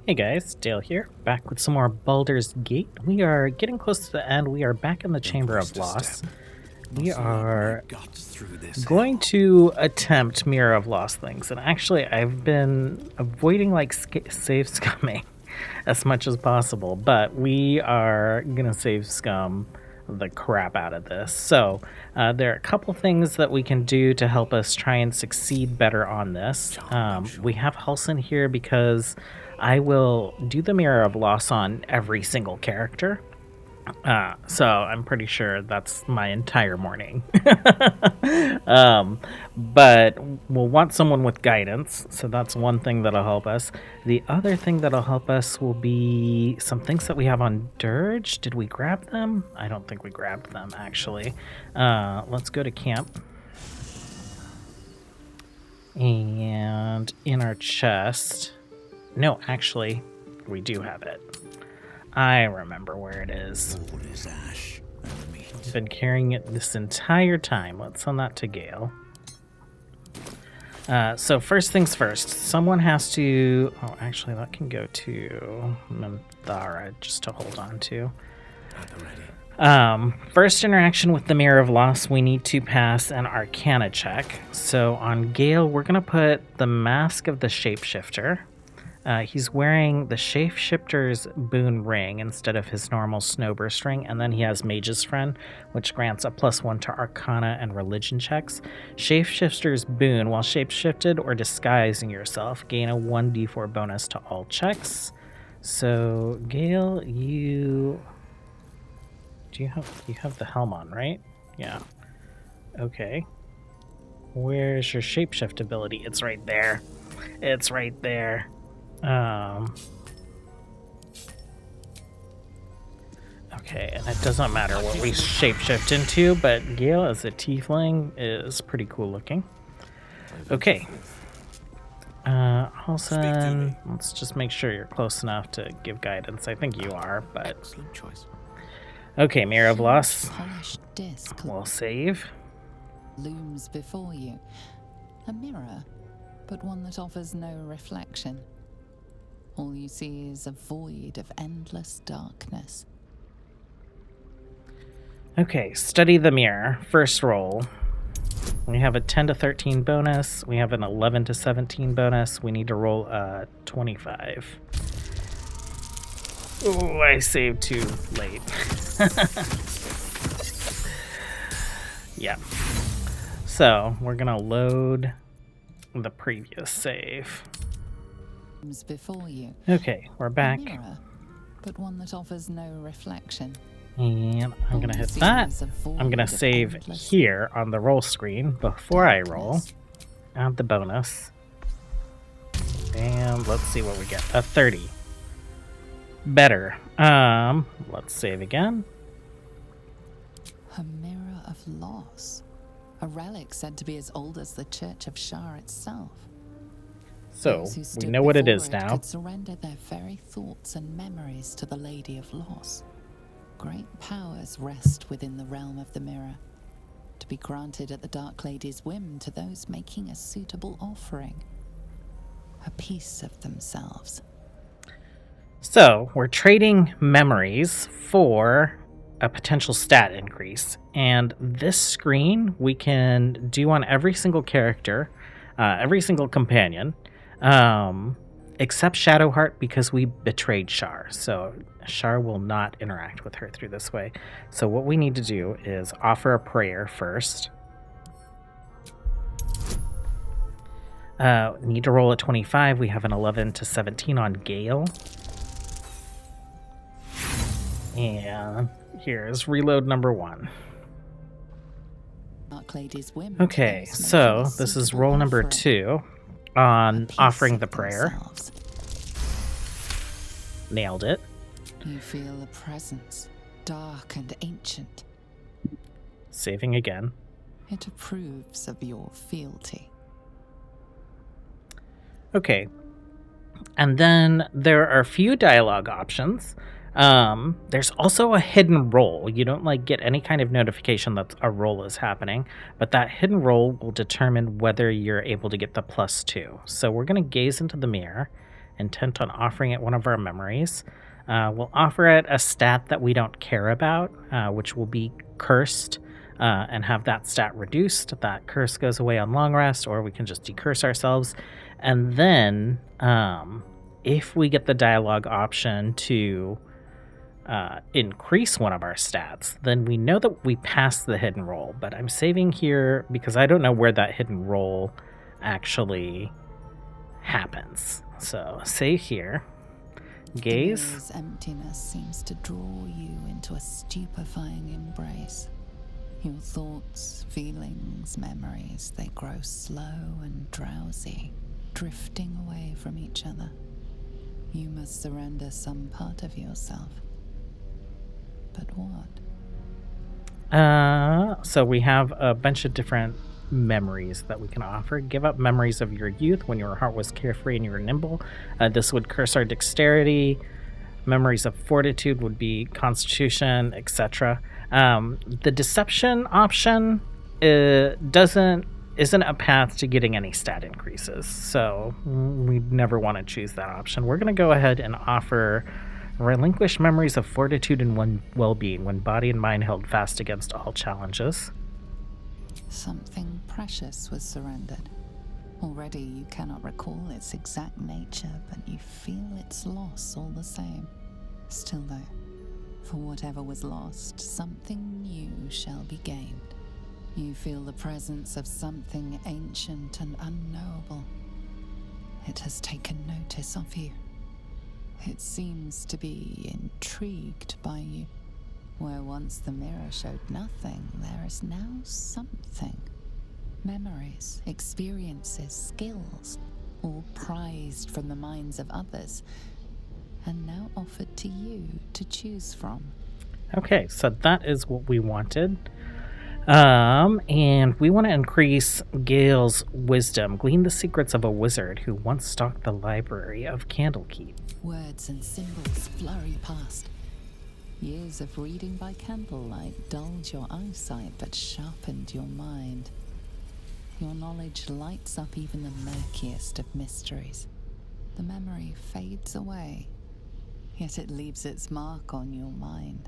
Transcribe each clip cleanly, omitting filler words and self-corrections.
Hey guys, Dale here, back with some more Baldur's Gate. We are getting close to the end. We are back in the Don't Chamber of waste a Loss. step. We Muscle up my are guts through this going hell. to attempt Mirror of Lost things, and actually I've been avoiding like save scumming as much as possible, but we are gonna save scum the crap out of this. So there are a couple things that we can do to help us try and succeed better on this. Charmed, I'm We sure. have Halson here because I will do the Mirror of Loss on every single character. So I'm pretty sure that's my entire morning. But we'll want someone with guidance, so that's one thing that'll help us. The other thing that'll help us will be some things that we have on Dirge. Did we grab them? I don't think we grabbed them, actually. Let's go to camp. And in our chest... No, actually, we do have it. I remember where it is. All is ash and meat. I've been carrying it this entire time. Let's send that to Gale. So first things first, someone has to... Oh, actually, that can go to Minthara just to hold on to. At the ready. First interaction with the Mirror of Loss, we need to pass an Arcana check. So on Gale, we're going to put the Mask of the Shapeshifter. He's wearing the Shapeshifter's Boon Ring instead of his normal Snowburst Ring, and then he has Mage's Friend, which grants a +1 to Arcana and Religion checks. Shapeshifter's Boon, while shapeshifted or disguising yourself, gain a 1d4 bonus to all checks. So, Gale, you have the helm on, right? Yeah. Okay. Where's your shapeshift ability? It's right there. It's right there. Okay, and it doesn't matter what we shapeshift into, but Gale as a tiefling is pretty cool looking. Okay. Halson, let's just make sure you're close enough to give guidance. I think you are, but... Excellent choice. Okay, Mirror of Loss. Polished disc We'll save. looms before you. A mirror, but one that offers no reflection. All you see is a void of endless darkness. Okay, study the mirror. First roll. We have a 10 to 13 bonus. We have an 11 to 17 bonus. We need to roll a 25. Oh, I saved too late. Yeah. So, we're going to load the previous save. Looms before you. Okay, we're back. A mirror, but one that offers no reflection. And I'm All going to you hit see that. is a void I'm going to of save endless here on the roll screen before I roll. darkness. Add the bonus. And let's see what we get. A 30. Better. Let's save again. A mirror of loss. A relic said to be as old as the Church of Shar itself. So, Those who we stood know what it before is now. Could surrender their very thoughts and memories to the Lady of Loss. Great powers rest within the realm of the mirror, to be granted at the Dark Lady's whim to those making a suitable offering. A piece of themselves. So, we're trading memories for a potential stat increase. And this screen we can do on every single character, every single companion, except Shadowheart because we betrayed Shar. So, Shar will not interact with her through this way. So, what we need to do is offer a prayer first. Need to roll a 25. We have an 11 to 17 on Gale. And here's reload number 1. Dark Lady's whim. Okay, to those so making a this is suitable roll number offering. 2 A on piece offering of the prayer. themselves. Nailed it. You feel a presence, dark and ancient. Saving again. It approves of your fealty. Okay. And then there are a few dialogue options. There's also a hidden roll. You don't get any kind of notification that a roll is happening, but that hidden roll will determine whether you're able to get the +2. So we're going to gaze into the mirror intent on offering it one of our memories. We'll offer it a stat that we don't care about, which will be cursed, and have that stat reduced. That curse goes away on long rest, or we can just decurse ourselves. And then, if we get the dialogue option to increase one of our stats, then we know that we passed the hidden roll. But I'm saving here because I don't know where that hidden roll actually happens. So save here. Gaze. The mirror's emptiness seems to draw you into a stupefying embrace. Your thoughts, feelings, memories, they grow slow and drowsy, drifting away from each other. You must surrender some part of yourself. But what? So we have a bunch of different memories that we can offer. Give up memories of your youth when your heart was carefree and you were nimble. This would curse our dexterity. Memories of fortitude would be constitution, etc. The deception option isn't a path to getting any stat increases, so we never want to choose that option. We're going to go ahead and offer relinquish memories of fortitude and well-being when body and mind held fast against all challenges. Something precious was surrendered. Already you cannot recall its exact nature, but you feel its loss all the same. Still though, for whatever was lost, something new shall be gained. You feel the presence of something ancient and unknowable. It has taken notice of you. It seems to be intrigued by you. Where once the mirror showed nothing, there is now something. Memories, experiences, skills, all prized from the minds of others, and now offered to you to choose from. Okay, so that is what we wanted. And we want to increase Gale's wisdom, glean the secrets of a wizard who once stalked the library of Candlekeep. Words and symbols flurry past. Years of reading by candlelight dulled your eyesight but sharpened your mind. Your knowledge lights up even the murkiest of mysteries. The memory fades away, yet it leaves its mark on your mind.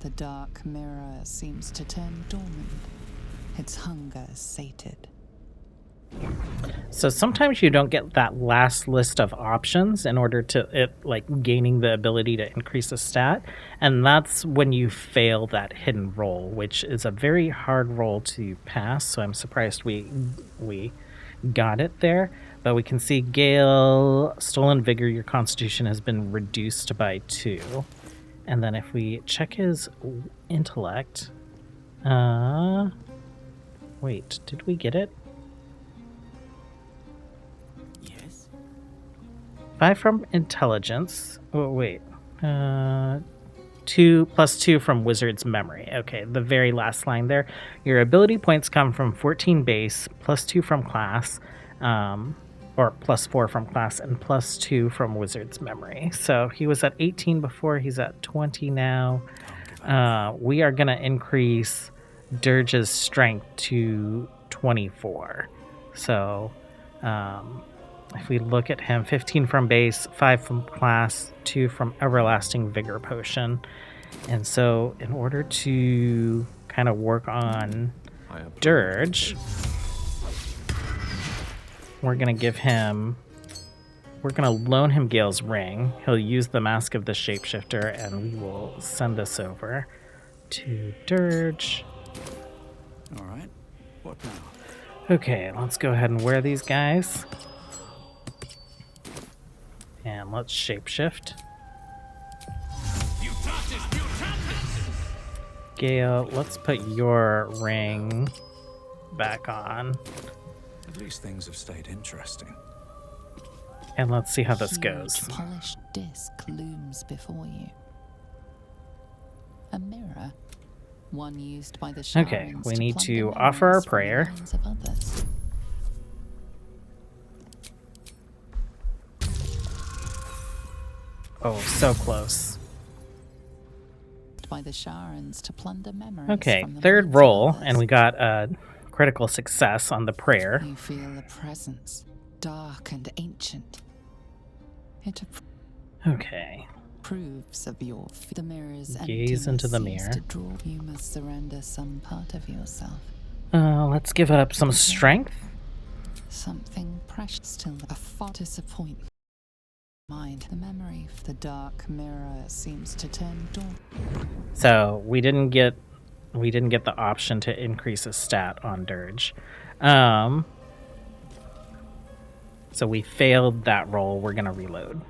The dark mirror seems to turn dormant, its hunger sated. So sometimes you don't get that last list of options in order to gaining the ability to increase a stat, and that's when you fail that hidden roll, which is a very hard roll to pass. So I'm surprised we got it there. But we can see Gale, stolen vigor, your constitution has been reduced by 2. And then if we check his intellect, wait, did we get it? 5 from intelligence. Oh, wait. 2 plus 2 from wizard's memory. Okay, the very last line there. Your ability points come from 14 base, plus 2 from class, or plus 4 from class, and plus 2 from wizard's memory. So he was at 18 before, he's at 20 now. We are going to increase Dirge's strength to 24. So, if we look at him, 15 from base, 5 from class, 2 from everlasting vigor potion. And so in order to kind of work on Dirge, we're going to loan him Gale's ring. He'll use the Mask of the Shapeshifter, and we will send this over to Dirge. All right. What now? Okay, let's go ahead and wear these guys. And let's shapeshift. Gale, let's put your ring back on. At least things have stayed interesting. And let's see how this Huge goes. Polished disc looms before you. A mirror, one used by the Sharans. Okay, we to need plunder to memories offer our from the prayer. minds of others. Oh, so close. By the Sharans to plunder memories. Okay, from the third minds of roll, others. and we got a critical success on the prayer. You feel a presence, dark and ancient. It Okay. approves of your the mirror's Gaze into the emptiness seems mirror. to draw. You must surrender some part of yourself. Let's give up some strength. Something precious still. A far disappointment. Mind. The memory of the dark mirror seems to turn dawn. So we didn't get the option to increase a stat on Dirge. So we failed that roll. We're gonna reload.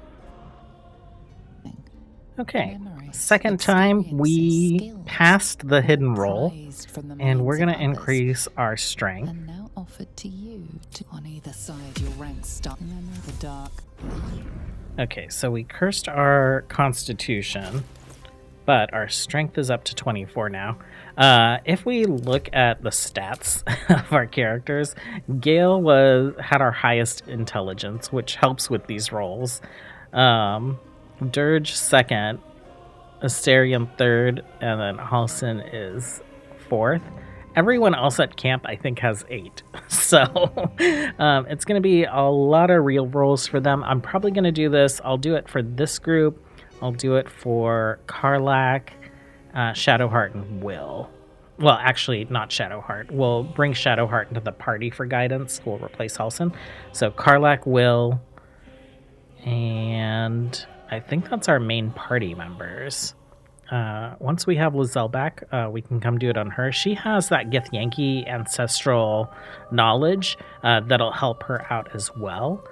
Okay. Second time we passed the hidden roll, and we're gonna increase our strength. And now offered to you on either side your ranks stop. Remember the dark. Okay, so we cursed our constitution, but our strength is up to 24 now. If we look at the stats of our characters, Gale had our highest intelligence, which helps with these rolls. Dirge second, Asterion third, and then Halson is fourth. Everyone else at camp, I think, has 8. So it's going to be a lot of real rolls for them. I'm probably going to do this. I'll do it for this group. I'll do it for Karlach, Shadowheart, and Will. Well, actually, not Shadowheart. We'll bring Shadowheart into the party for guidance. We'll replace Halson. So Karlach, Will, and I think that's our main party members. Once we have Lizelle back, we can come do it on her. She has that Githyanki ancestral knowledge that'll help her out as well.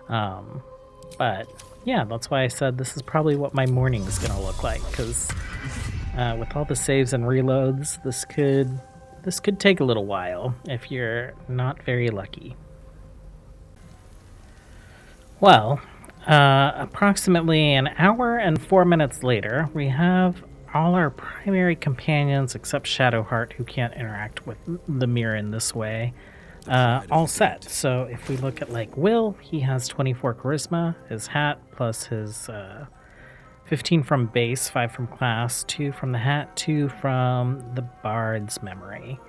But yeah, that's why I said this is probably what my morning is going to look like, because with all the saves and reloads, this could take a little while if you're not very lucky. Well, approximately an hour and 4 minutes later, we have all our primary companions except Shadowheart, who can't interact with the mirror in this way, all set. So if we look at like Will, he has 24 charisma, his hat plus his 15 from base, 5 from class, 2 from the hat, 2 from the bard's memory.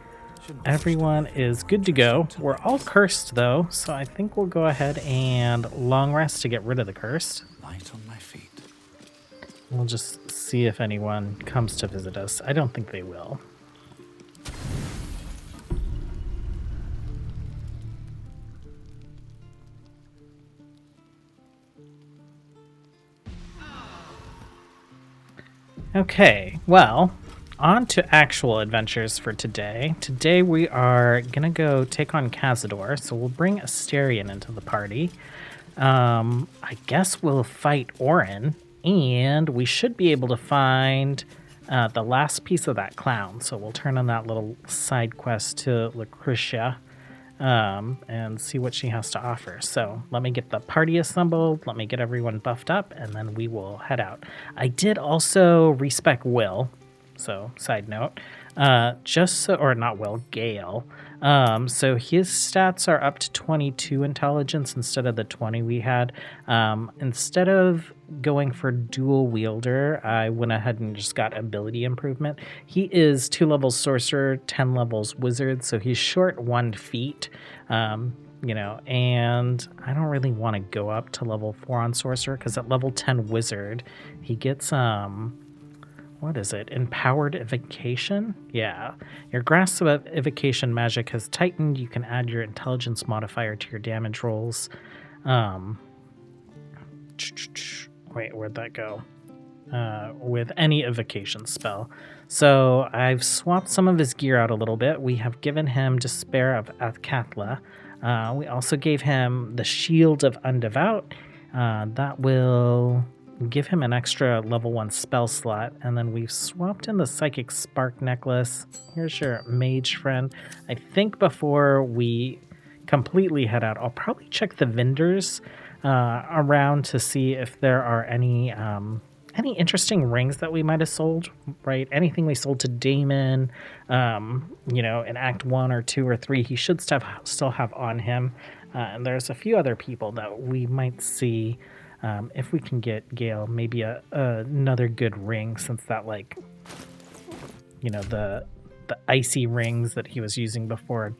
Everyone is good to go. We're all cursed though, so I think we'll go ahead and long rest to get rid of the curse. Light on my feet. We'll just see if anyone comes to visit us. I don't think they will. Okay, well, on to actual adventures for today. Today we are gonna go take on Cazador, so we'll bring Asterion into the party. I guess we'll fight Orin, and we should be able to find the last piece of that clown. So we'll turn on that little side quest to Lucretia and see what she has to offer. So let me get the party assembled, let me get everyone buffed up, and then we will head out. I did also respec Will. So, side note, Gale. So his stats are up to 22 intelligence instead of the 20 we had. Instead of going for dual wielder, I went ahead and just got ability improvement. He is 2 levels sorcerer, 10 levels wizard, so he's short 1 feat. And I don't really want to go up to level 4 on sorcerer, because at level 10 wizard, he gets what is it? Empowered Evocation? Yeah. Your grasp of Evocation magic has tightened. You can add your intelligence modifier to your damage rolls. Wait, where'd that go? With any evocation spell. So I've swapped some of his gear out a little bit. We have given him Despair of Athkatla. We also gave him the Shield of Undevout. That will give him an extra level 1 spell slot, and then we've swapped in the Psychic Spark necklace. Here's your mage friend. I think before we completely head out, I'll probably check the vendors around to see if there are any interesting rings that we might have sold, right? Anything we sold to Damon, in Act 1 or 2 or 3, he should still have on him. And there's a few other people that we might see if we can get Gale maybe another good ring, since that, the icy rings that he was using before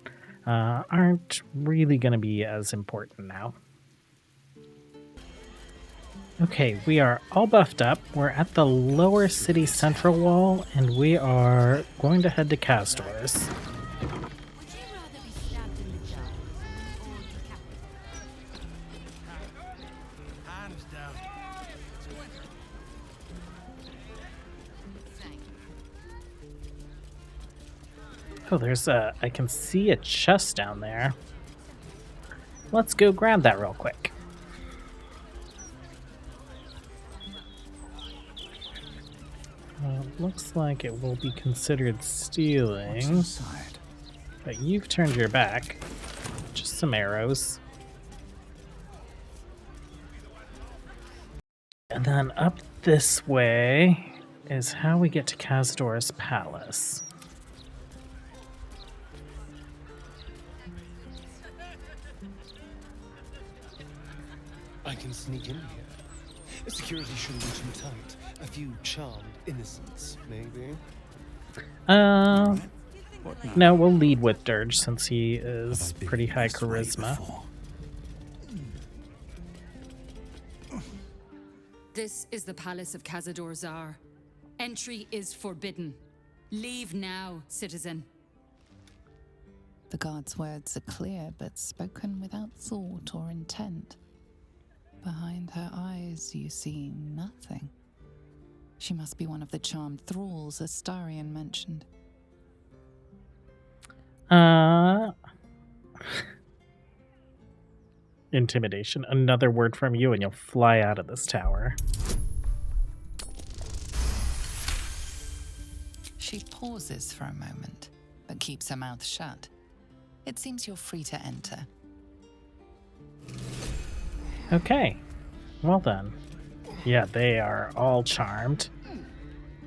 aren't really going to be as important now. Okay, we are all buffed up. We're at the lower city central wall, and we are going to head to Castor's. Would you rather be stabbed in the jaw or decapitated? Hands down. Oh, there's I can see a chest down there. Let's go grab that real quick. Looks like it will be considered What's stealing, inside? but you've turned your back. Just some arrows. And then up this way is how we get to Castor's palace. I can sneak in here. Security shouldn't be too tight. A few charmed innocents, maybe. What now? No, we'll lead with Dirge since he is Have I been pretty high this way charisma. before? This is the palace of Cazador Zar. Entry is forbidden. Leave now, citizen. The guard's words are clear, but spoken without thought or intent. Behind her eyes, you see nothing. She must be one of the charmed thralls Astarion mentioned. Intimidation. Another word from you and you'll fly out of this tower. She pauses for a moment, but keeps her mouth shut. It seems you're free to enter. Okay. Well then. Yeah, they are all charmed.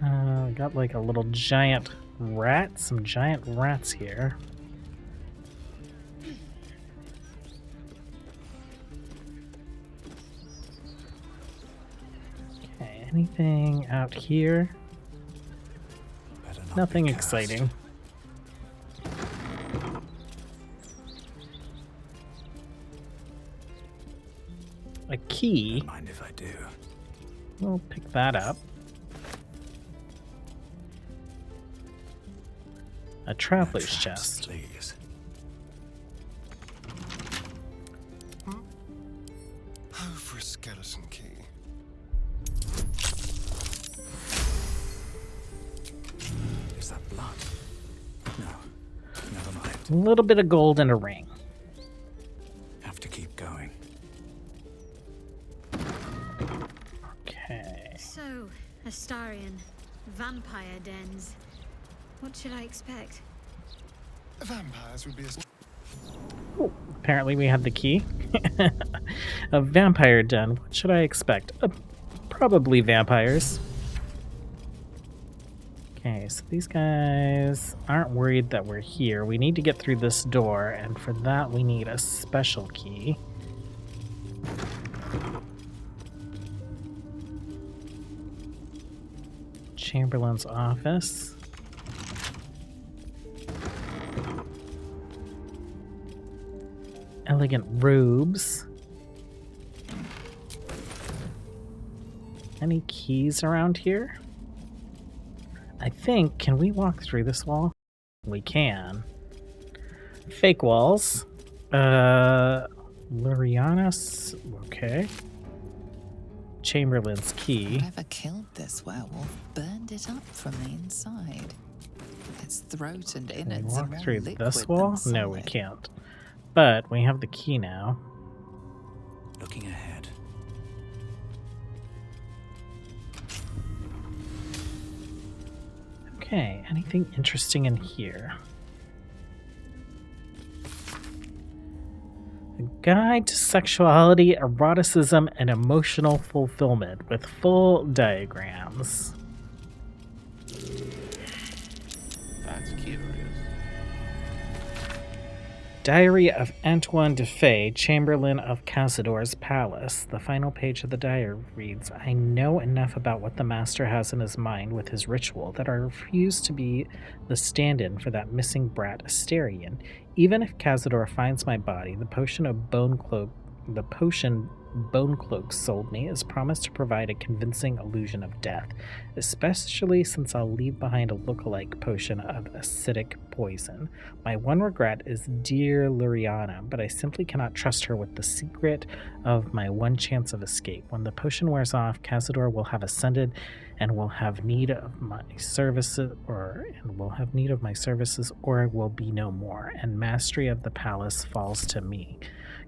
We got like a little giant rat. Some giant rats here. Okay, anything out here? Better not Nothing be cursed. exciting. A key. Don't mind if I do. We'll pick that up. A traveler's Traps, chest. please. Oh, for a skeleton key. Is that blood? No. Never mind. A little bit of gold and a ring. Have to keep going. Okay. So, Astarion, vampire dens. What should I expect? Vampires would be as... Apparently we have the key. A vampire den. What should I expect? Probably vampires. Okay, so these guys aren't worried that we're here. We need to get through this door, and for that we need a special key. Chamberlain's office. Elegant robes. Any keys around here? I think, can we walk through this wall? We can. Fake walls. Lurianus, okay. Chamberlain's key. Whatever killed this werewolf burned it up from the inside. Its throat and Can we innards are walk more through liquid this than wall? No, we solid. can't. But we have the key now. Looking ahead. Okay, anything interesting in here? A guide to sexuality, eroticism, and emotional fulfillment with full diagrams. That's curious. Diary of Antoine de Fay, Chamberlain of Cazador's Palace. The final page of the diary reads, I know enough about what the master has in his mind with his ritual that I refuse to be the stand-in for that missing brat Astarion. Even if Cazador finds my body, the potion Bonecloak sold me is promised to provide a convincing illusion of death, especially since I'll leave behind a look-alike potion of acidic poison. My one regret is dear Luriana, but I simply cannot trust her with the secret of my one chance of escape. When the potion wears off, Cazador will have ascended and will have need of my services, or will be no more, and mastery of the palace falls to me.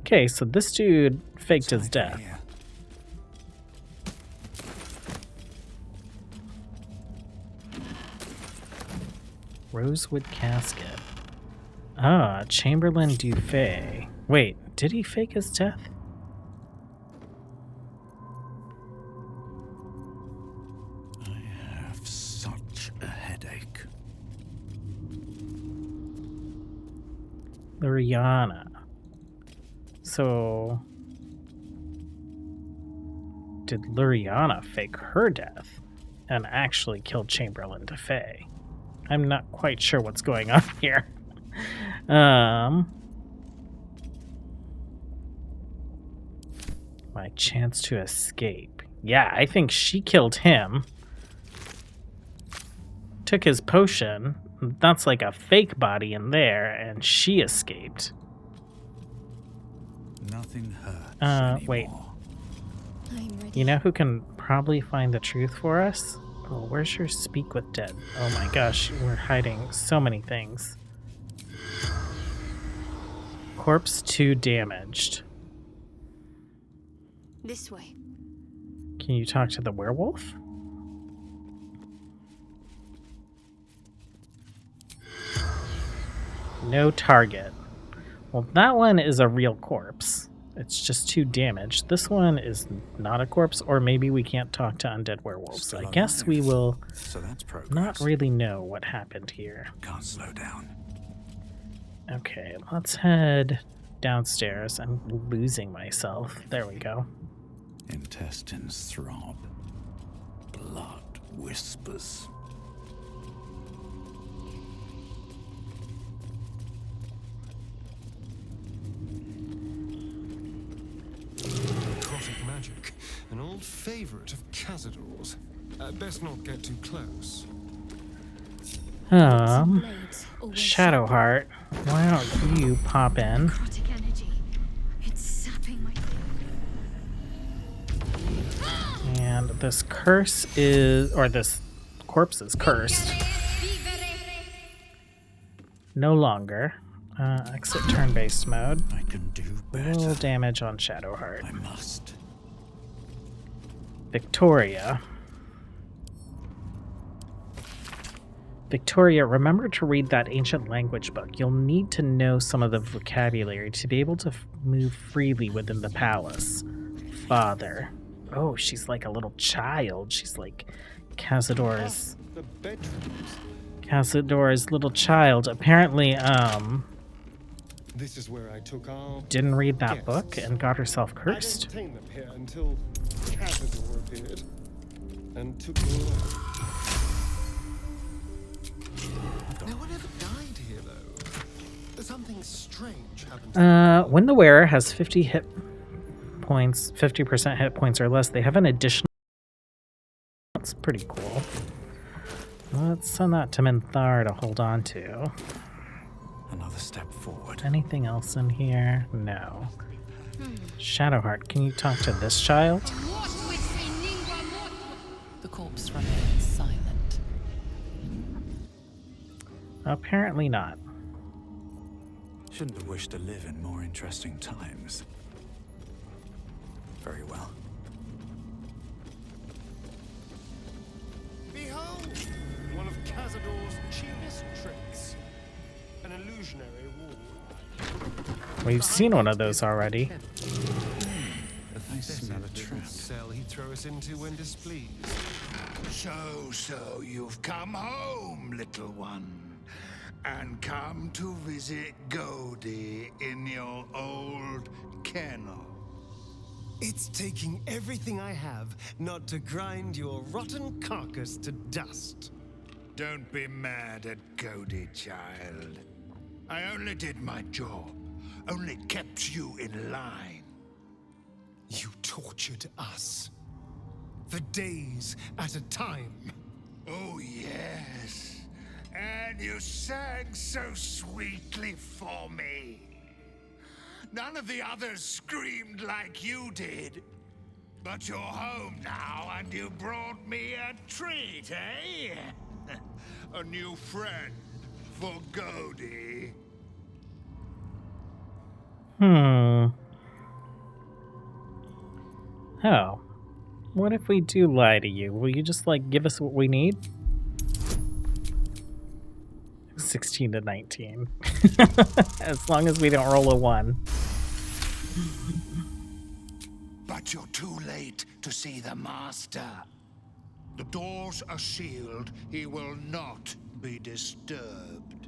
Okay, so this dude faked his death. Here. Rosewood casket. Ah, Chamberlain Dufay. Wait, did he fake his death? I have such a headache. Luriana. So, did Luriana fake her death and actually kill Chamberlain Dufay? I'm not quite sure what's going on here. My chance to escape. Yeah, I think she killed him. Took his potion. That's like a fake body in there, and she escaped. Nothing hurts Wait. anymore. I'm ready. You know who can probably find the truth for us? Oh, where's your speak with dead? Oh my gosh, we're hiding so many things. Corpse 2 damaged. This way. Can you talk to the werewolf? No target. Well, that one is a real corpse. It's just 2 damaged. This one is not a corpse, or maybe we can't talk to undead werewolves. Still I guess alive. we will So that's progress. not really know what happened here. Can't slow down. Okay, let's head downstairs. I'm losing myself. There we go. Intestines throb. Blood whispers. Necrotic magic, an old favorite of Cazador's. Best not get too close. Blades always Shadowheart, why don't you pop in? necrotic energy. It's sapping my. And this curse is, or this corpse is cursed. No longer. Exit turn-based mode. I can do Little better. damage on Shadowheart. I must. Victoria. Victoria, remember to read that ancient language book. You'll need to know some of the vocabulary to be able to move freely within the palace. Father. Oh, she's like a little child. She's like Cazador's The bedrooms. little child. Apparently, This is where I took our. didn't read that Yes. book and got herself I'd cursed. entertained them here until Cazador appeared and took me away. No one ever died here, though. Something strange happened. When the wearer has 50 hit points, 50% hit points or less, they have an additional. That's pretty cool. Let's send that to Minthar to hold on to. Another step forward. Anything else in here? No. Shadowheart, can you talk to this child? The corpse remains silent. Apparently not. Shouldn't have wished to live in more interesting times. Very well. Behold! One of Cazador's cheapest tricks. An illusionary wall. We've seen one of those already. I smell a trap. Cell he'd throw us into when displeased. So you've come home, little one, and come to visit Godie in your old kennel. It's taking everything I have not to grind your rotten carcass to dust. Don't be mad at Godie, child. I only did my job, only kept you in line. You tortured us. For days at a time. Oh, yes. And you sang so sweetly for me. None of the others screamed like you did. But you're home now, and you brought me a treat, eh? A new friend for Godi. Oh. What if we do lie to you? Will you just, like, give us what we need? 16 to 19. As long as we don't roll a 1. But you're too late to see the Master. The doors are sealed. He will not be disturbed.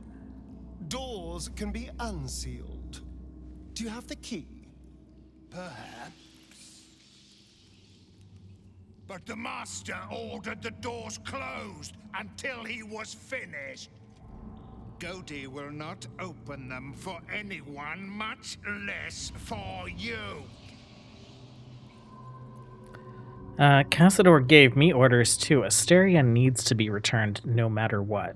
Doors can be unsealed. Do you have the key? Perhaps. But the Master ordered the doors closed until he was finished. Godi will not open them for anyone, much less for you. Cazador gave me orders too. Asteria needs to be returned no matter what.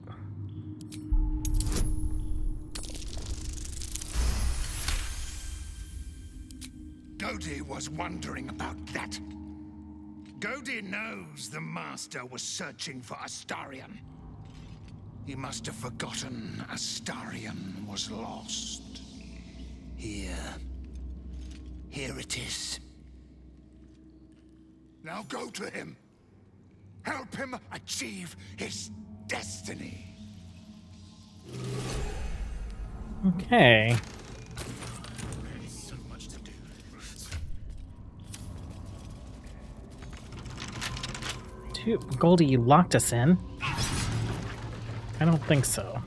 Godi was wondering about that. Godi knows the Master was searching for Astarion. He must have forgotten Astarion was lost. Here it is. Now go to him. Help him achieve his destiny. Okay. So much to do. Dude, Goldie, you locked us in? I don't think so.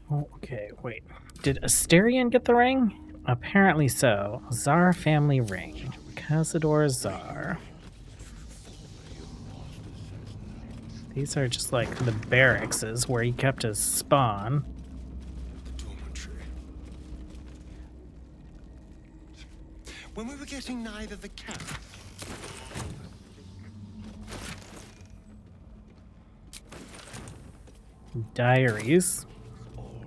Oh, okay, wait. Did Astarion get the ring? Apparently so. Zar family ring. Cazador Zar. These are just like the barracks where he kept his spawn. The dormitory. When we were getting neither the camp. Diaries.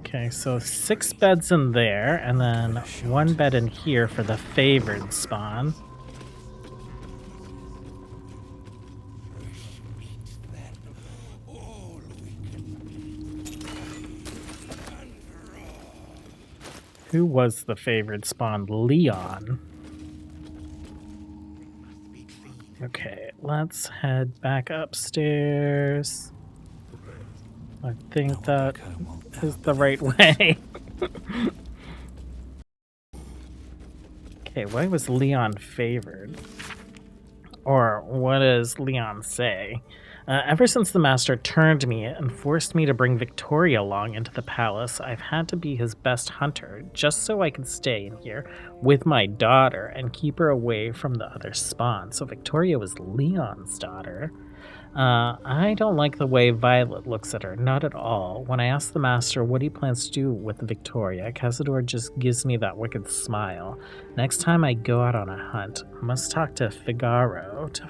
Okay, so 6 beds in there, and then 1 bed in here for the favored spawn. Who was the favored spawn? Leon. Okay, let's head back upstairs. I think that is the right way. Okay, why was Leon favored? Or what does Leon say? Ever since the Master turned me and forced me to bring Victoria along into the palace, I've had to be his best hunter, just so I could stay in here with my daughter and keep her away from the other spawn. So Victoria was Leon's daughter. I don't like the way Violet looks at her, not at all. When I ask the Master what he plans to do with Victoria, Cazador just gives me that wicked smile. Next time I go out on a hunt, I must talk to Figaro to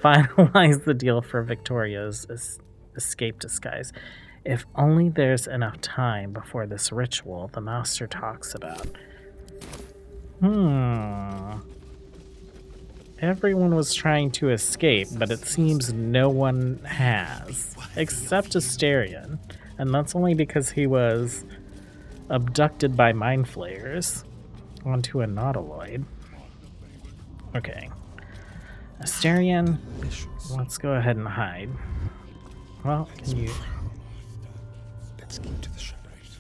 finalize the deal for Victoria's escape disguise. If only there's enough time before this ritual the Master talks about. Everyone was trying to escape, but it seems no one has, except Astarion, and that's only because he was abducted by mind flayers onto a nautiloid. Okay. Astarion, let's go ahead and hide. Well, can you... Let's keep to the shadows.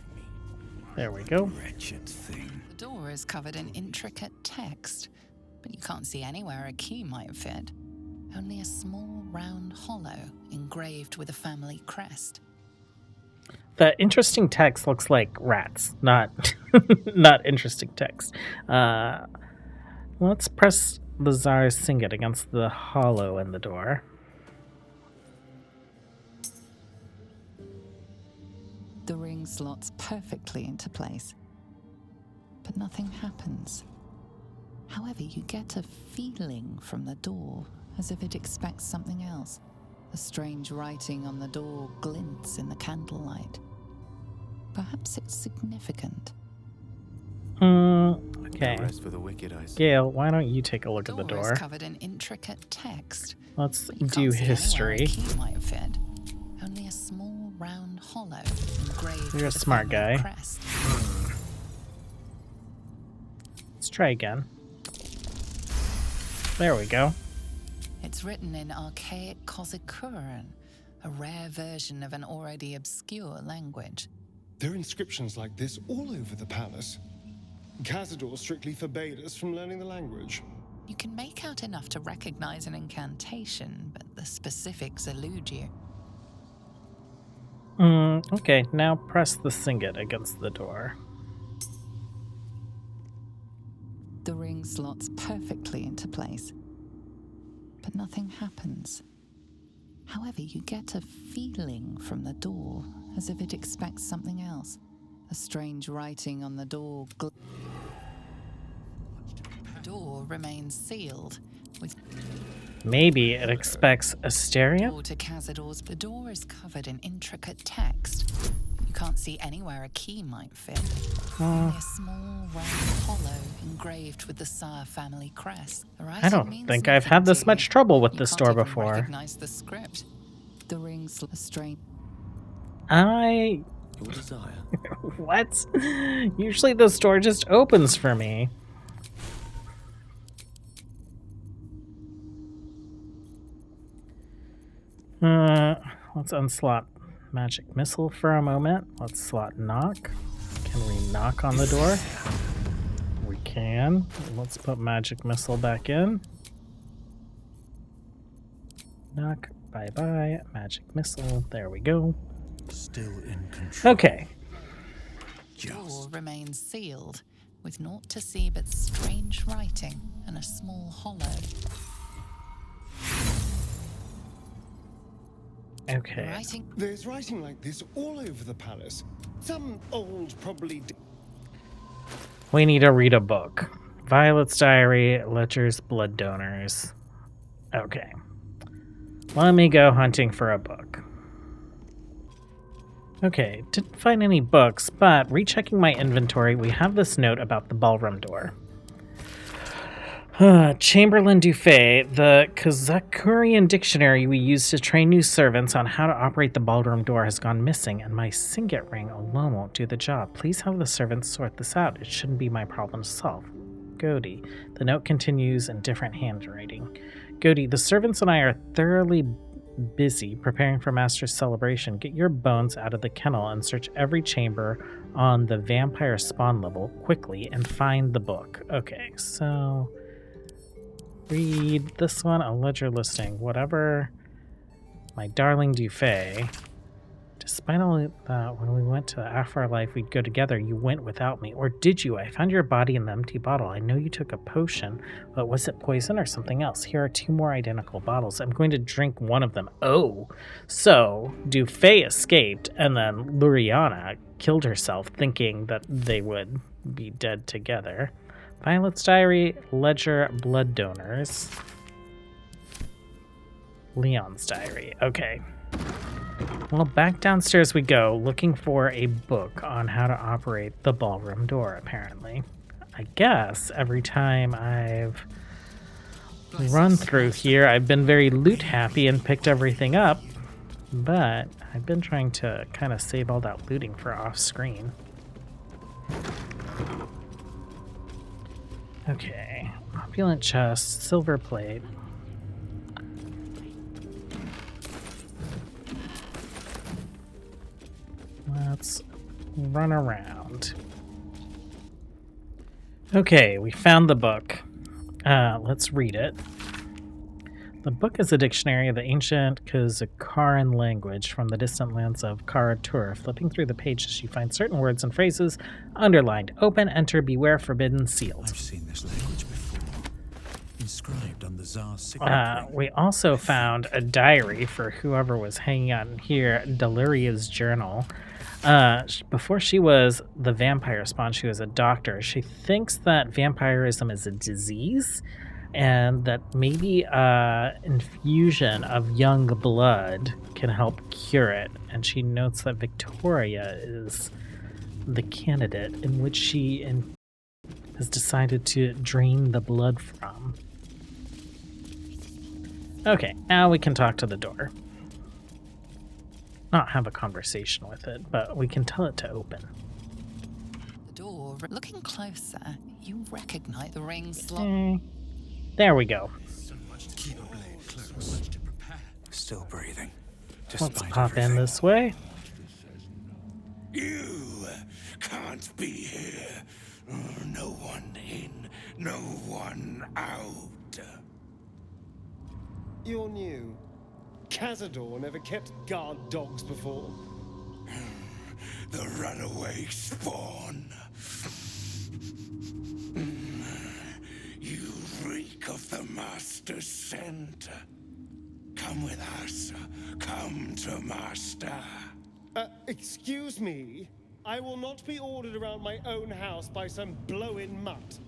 There we go. Wretched thing. The door is covered in intricate text, but you can't see anywhere a key might fit. Only a small round hollow engraved with a family crest. The interesting text looks like rats, not not interesting text. Let's press the Tsar's Signet against the hollow in the door. The ring slots perfectly into place, but nothing happens. However, you get a feeling from the door, as if it expects something else. The strange writing on the door glints in the candlelight. Perhaps it's significant. Okay. No rest for the wicked, I see. Gale, why don't you take a look at the Door is door? covered in intricate text. Let's But you do can't see anywhere history. a key might fit. Only a small round hollow engraved You're a with the smart family guy. crest. Let's try again. There we go. It's written in archaic Kozikuran, a rare version of an already obscure language. There are inscriptions like this all over the palace. Cazador strictly forbade us from learning the language. You can make out enough to recognize an incantation, but the specifics elude you. Okay, now press the singet against the door. The ring slots perfectly into place, but nothing happens. However, you get a feeling from the door, as if it expects something else. A strange writing on the door. The door remains sealed, with Maybe it expects Asteria? door to Cazador's. The door is covered in intricate text. You can't see anywhere a key might fit. Only a small round hollow engraved with the Sire family crest. The I writing don't means think I've nothing had this to much you. trouble with You this can't door even before. recognize the script. The ring's a strange. I... Your desire. What? Usually this door just opens for me. Let's unslot magic missile for a moment. Let's slot knock. Can we knock on the door? We can. Let's put magic missile back in. Knock. Bye-bye. Magic missile. There we go. Still in control. Okay. The door remains sealed, with naught to see but strange writing and a small hollow. Okay. Writing. There's writing like this all over the palace. Some old, probably... We need to read a book. Violet's Diary, Ledger's Blood Donors. Okay. Let me go hunting for a book. Okay, didn't find any books, but rechecking my inventory, we have this note about the ballroom door. Chamberlain Dufay, the Kazakurian dictionary we use to train new servants on how to operate the ballroom door has gone missing, and my Singet ring alone won't do the job. Please have the servants sort this out. It shouldn't be my problem to solve. Godi. The note continues in different handwriting. Godi, the servants and I are thoroughly busy preparing for Master's celebration. Get your bones out of the kennel and search every chamber on the vampire spawn level quickly and find the book. Okay, so... read this one, a ledger listing, whatever. My darling Dufay. Despite all that, when we went to the afterlife, we'd go together. You went without me. Or did you? I found your body in the empty bottle. I know you took a potion, but was it poison or something else? Here are 2 more identical bottles. I'm going to drink one of them. Oh, so Dufay escaped, and then Luriana killed herself, thinking that they would be dead together. Violet's Diary, Ledger, Blood Donors. Leon's Diary. Okay. Well, back downstairs we go, looking for a book on how to operate the ballroom door, apparently. I guess every time I've run through here, I've been very loot happy and picked everything up, but I've been trying to kind of save all that looting for off-screen. Okay, opulent chest, silver plate. Let's run around. Okay, we found the book. Let's read it. The book is a dictionary of the ancient Kazakaran language from the distant lands of Karatur. Flipping through the pages, you find certain words and phrases underlined. Open, enter, beware, forbidden, sealed. I've seen this language before. Inscribed on the Tsar's signet ring. We also found a diary for whoever was hanging out in here, Deliria's journal. Before she was the vampire spawn, she was a doctor. She thinks that vampirism is a disease and that maybe infusion of young blood can help cure it. And she notes that Victoria is the candidate in which she has decided to drain the blood from. Okay, now we can talk to the door. Not have a conversation with it, but we can tell it to open. The door, looking closer, you recognize the ring's lock. Okay. There we go. So much to keep a blade close. So much to prepare. Still breathing. Let's Despite pop in everything. this way. You can't be here. No one in, no one out. You're new. Cazador never kept guard dogs before. The runaway spawn. You reek of the Master's scent. Come with us. Come to Master. Excuse me? I will not be ordered around my own house by some blow-in mutt.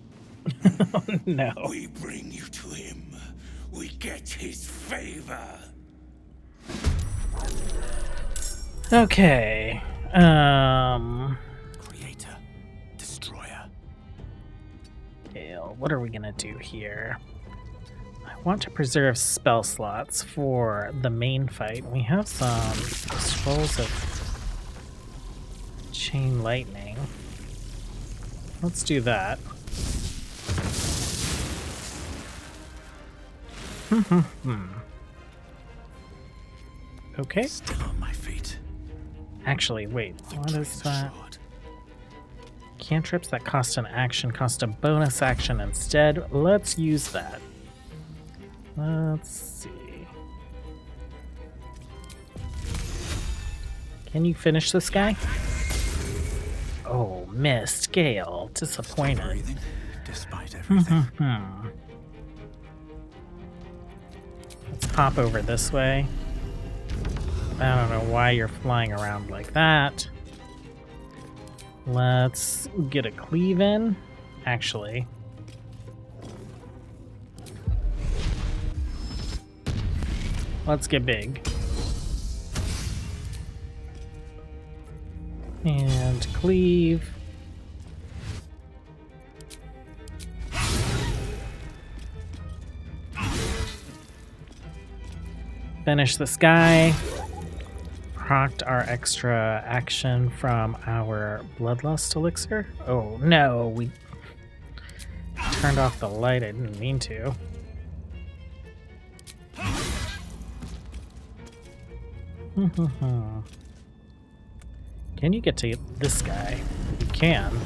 No. We bring you to him. We get his favor. Okay. Creator. Destroyer. Gale, what are we gonna do here? I want to preserve spell slots for the main fight. We have some scrolls of chain lightning. Let's do that. Okay. Still on my feet. Actually, wait. What is Victory's that? assured. Cantrips that cost an action cost a bonus action instead. Let's use that. Let's see. Can you finish this guy? Oh, missed. Gale. Disappointed. Breathing. Despite everything. Let's hop over this way. I don't know why you're flying around like that. Let's get a cleave in. Actually. Let's get big. And cleave. Finish this guy. Procced our extra action from our Bloodlust elixir. Oh no, we turned off the light. I didn't mean to. Can you get to this guy? You can.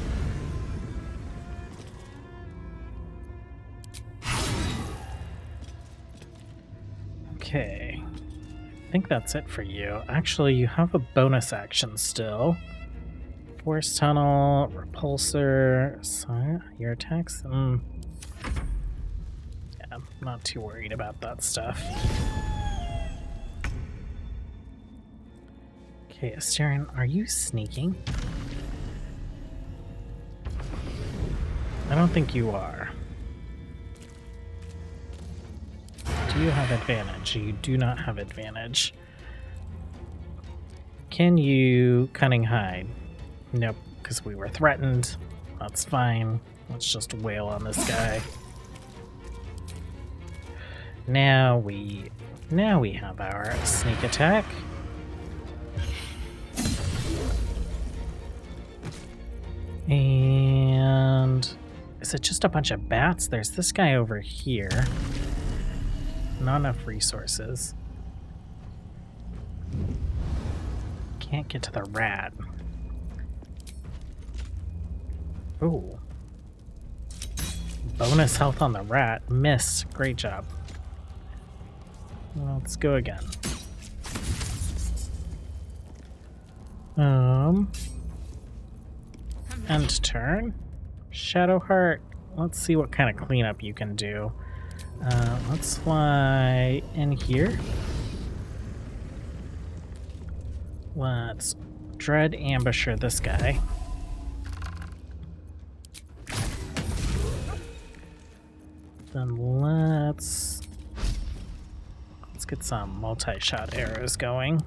Okay. I think that's it for you. Actually, you have a bonus action still. Force Tunnel, Repulsor, your attacks. Yeah, I'm not too worried about that stuff. Okay, Asterion, are you sneaking? I don't think you are. Do you have advantage? You do not have advantage. Can you cunning hide? Nope, because we were threatened. That's fine. Let's just wail on this guy. Now we have our sneak attack. And is it just a bunch of bats? There's this guy over here. Not enough resources. Can't get to the rat. Ooh. Bonus health on the rat. Miss. Great job. Let's go again. End turn. Shadowheart. Let's see what kind of cleanup you can do. Let's fly in here. Let's Dread Ambusher, this guy. Then let's get some multi-shot arrows going.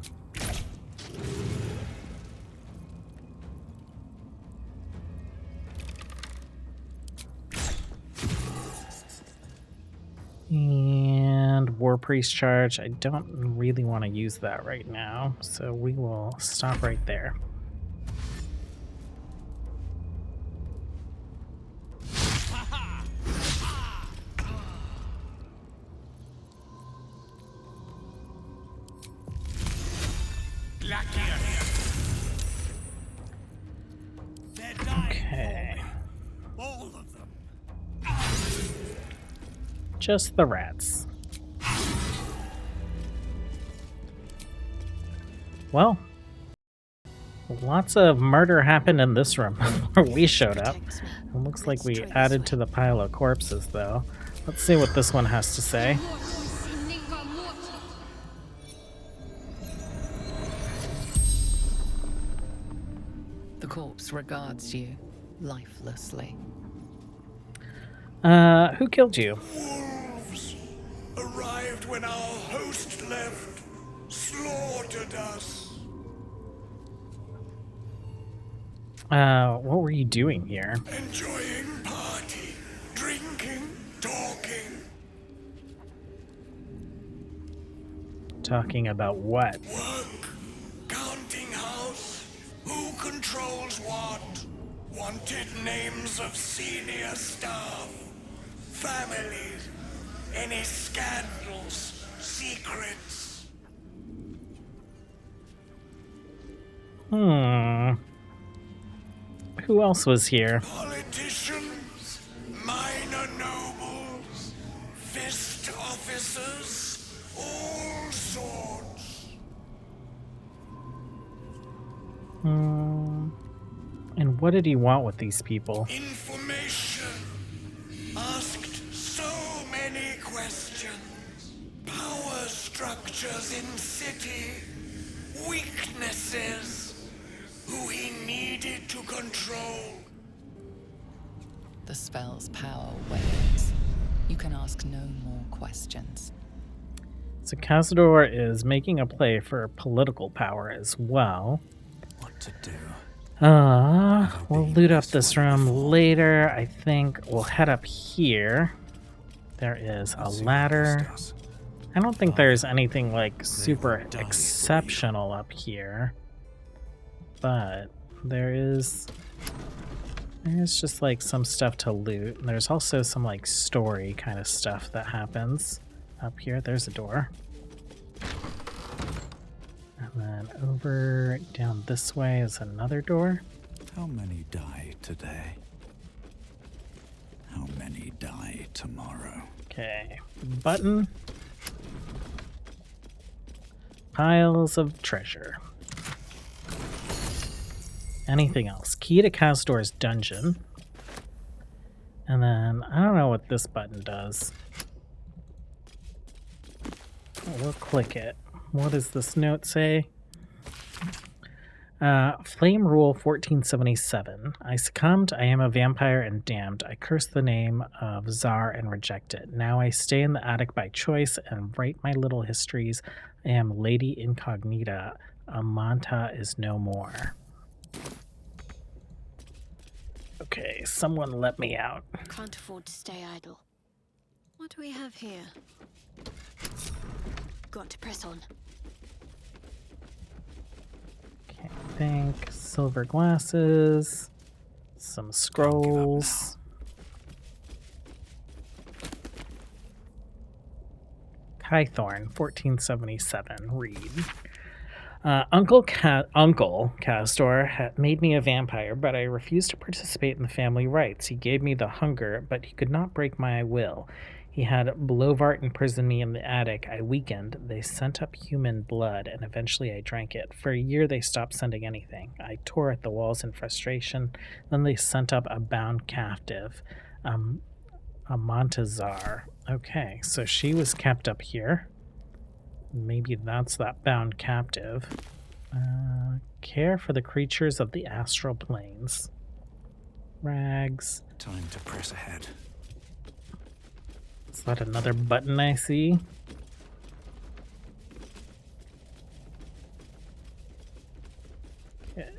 And War Priest charge. I don't really want to use that right now, so we will stop right there. Okay. All of them. Just the rats. Well, lots of murder happened in this room before we showed up. It looks like we added to the pile of corpses, though. Let's see what this one has to say. The corpse regards you lifelessly. Who killed you? Wolves arrived when our host left, slaughtered us. What were you doing here? Enjoying party, drinking, talking. Talking about what? Work, counting house, who controls what, wanted names of senior staff, families, any scandals, secrets. Who else was here? Politicians, minor nobles, fist officers, all sorts. And what did he want with these people? Information. Asked so many questions. Power structures in city. Weaknesses. Who he needed to control. The spell's power wanes. You can ask no more questions. So Cazador is making a play for political power as well. What to do? We'll loot up this room later. I think we'll head up here. There is a ladder. I don't think there's anything like super exceptional up here. But there's just like some stuff to loot. And there's also some like story kind of stuff that happens up here. There's a door. And then over down this way is another door. How many die today? How many die tomorrow? Okay. Button. Piles of treasure. Anything else? Key to Cazador's dungeon. And then, I don't know what this button does. We'll click it. What does this note say? Flame Rule 1477. I succumbed, I am a vampire and damned. I curse the name of Czar and reject it. Now I stay in the attic by choice and write my little histories. I am Lady Incognita. Amanta is no more. Okay, someone let me out. Can't afford to stay idle. What do we have here? Got to press on. Okay, think silver glasses, some scrolls. Kythorn, 1477. Read. Uncle Castor had made me a vampire, but I refused to participate in the family rites. He gave me the hunger, but he could not break my will. He had Blovart imprison me in the attic. I weakened. They sent up human blood, and eventually I drank it. For a year, they stopped sending anything. I tore at the walls in frustration. Then they sent up a bound captive, a Montazar. Okay, so she was kept up here. Maybe that's that bound captive. Care for the creatures of the astral planes. Rags. Time to press ahead. Is that another button I see? Okay.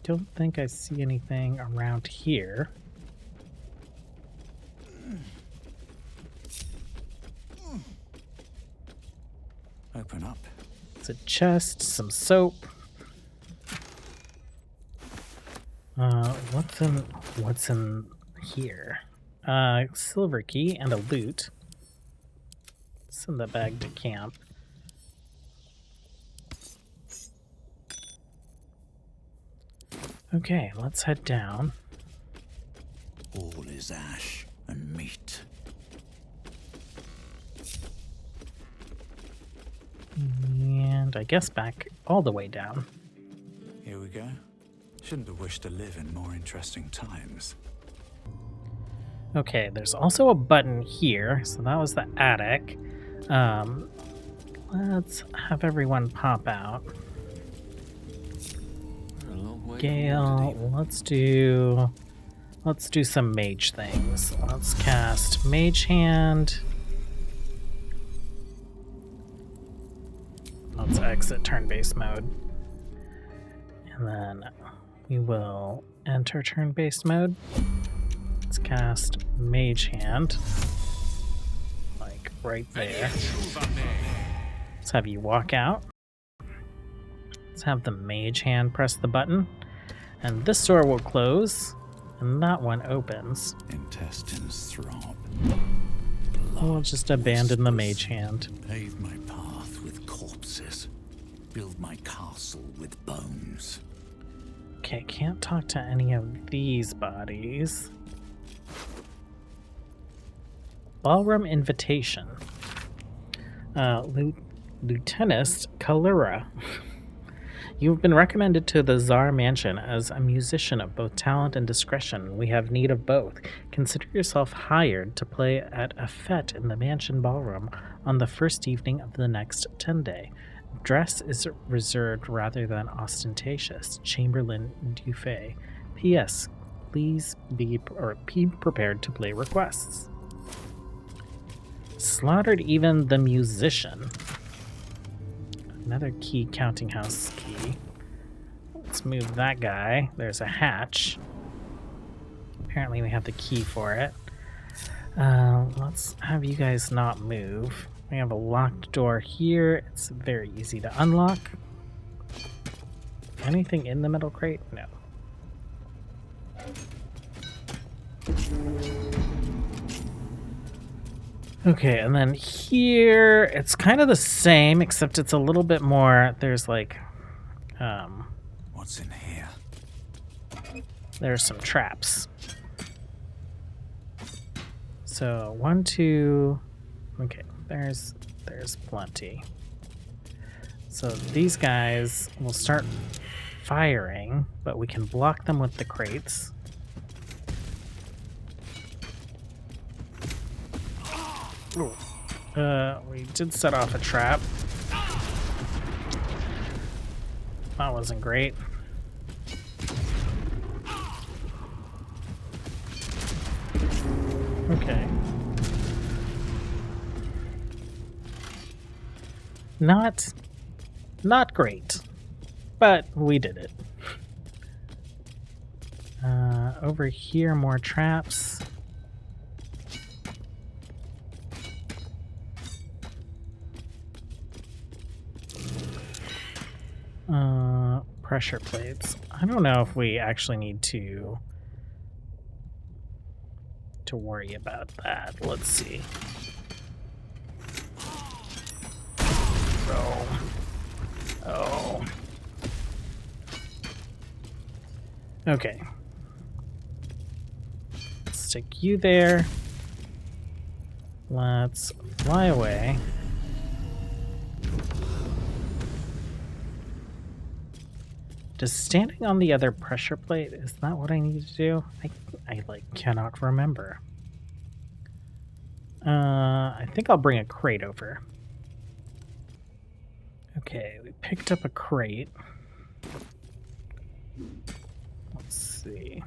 Don't think I see anything around here. Open up. It's a chest, some soap. What's in here? Silver key and a loot. Send the bag to camp. Okay, let's head down. All is ash and meat. And I guess back all the way down. Here we go. Shouldn't have wished to live in more interesting times. Okay, there's also a button here, so that was the attic. Let's have everyone pop out. A long way Gale, let's do some mage things. Let's cast Mage Hand. Let's exit turn-based mode. And then we will enter turn-based mode. Let's cast Mage Hand. Like right there. Let's have you walk out. Let's have the Mage Hand press the button. And this door will close. And that one opens. Intestines throb. We'll just abandon the Mage Hand. Pave my path with corpses. Build my castle with bones. Okay, can't talk to any of these bodies. Ballroom invitation. Lieutenant Kalura. You've been recommended to the Tsar Mansion as a musician of both talent and discretion. We have need of both. Consider yourself hired to play at a fete in the mansion ballroom on the first evening of the next 10-day. Dress is reserved rather than ostentatious. Chamberlain Dufay. P.S. Please be prepared to play requests. Slaughtered even the musician. Another key, counting house key. Let's move that guy. There's a hatch. Apparently we have the key for it. Let's have you guys not move. We have a locked door here. It's very easy to unlock. Anything in the metal crate? No. Okay, and then here, it's kind of the same, except it's a little bit more, there's like, What's in here? there's some traps. So, 1, 2, okay, there's plenty. So these guys will start firing, but we can block them with the crates. We did set off a trap. That wasn't great. Okay. Not great, but we did it. Over here, more traps. Pressure plates. I don't know if we actually need to worry about that. Let's see. Oh. Okay. Stick you there. Let's fly away. Does standing on the other pressure plate, is that what I need to do? I cannot remember. I think I'll bring a crate over. Okay, we picked up a crate. Let's see.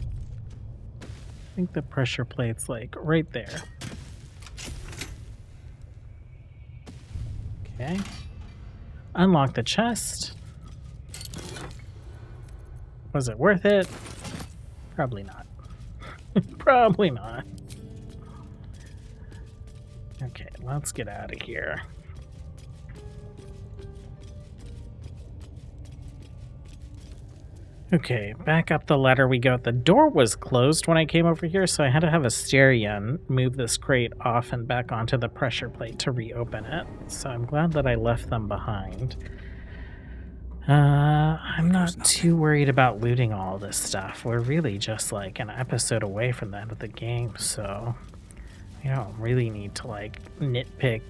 I think the pressure plate's like right there. Okay. Unlock the chest. Was it worth it? Probably not. Probably not. Okay, let's get out of here. Okay, back up the ladder we go. The door was closed when I came over here, so I had to have Asterion move this crate off and back onto the pressure plate to reopen it. So I'm glad that I left them behind. I'm not too worried about looting all this stuff. We're really just like an episode away from the end of the game, so we don't really need to like nitpick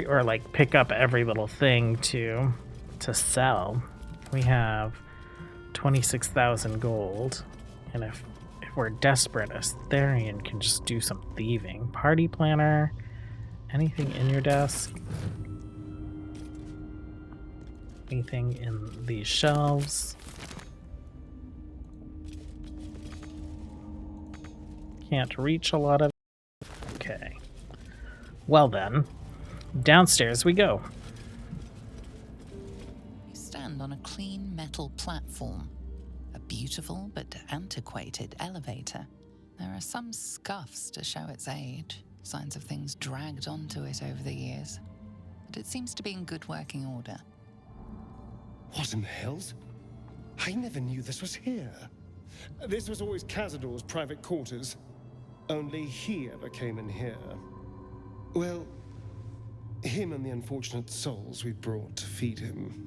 or like pick up every little thing to sell. We have 26,000 gold, and if we're desperate, Asterion can just do some thieving. Party planner, anything in your desk? Anything in these shelves? Can't reach a lot of it. Okay. Well then, downstairs we go. You stand on a clean metal platform. A beautiful but antiquated elevator. There are some scuffs to show its age, signs of things dragged onto it over the years. But it seems to be in good working order. What in the hells? I never knew this was here. This was always Cazador's private quarters. Only he ever came in here. Well, him and the unfortunate souls we brought to feed him.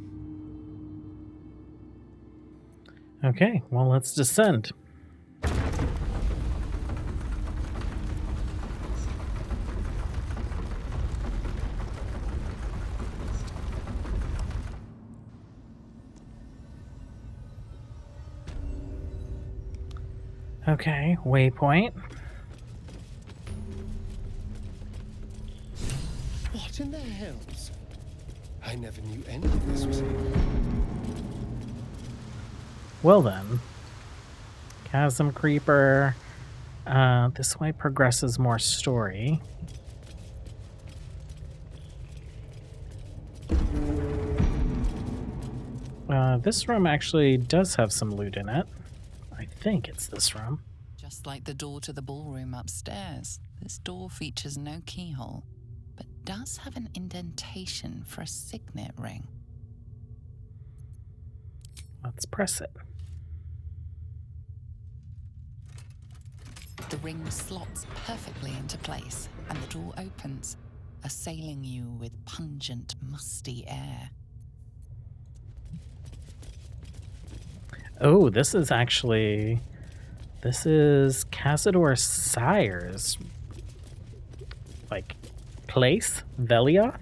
Okay, well, let's descend. Okay, waypoint. What in the hells? I never knew any of this was here. Well then, Chasm Creeper. This way progresses more story. This room actually does have some loot in it. I think it's this room. Just like the door to the ballroom upstairs, this door features no keyhole, but does have an indentation for a signet ring. Let's press it. The ring slots perfectly into place, and the door opens, assailing you with pungent, musty air. Oh, this is Cazador Sire's, like, place? Velioth?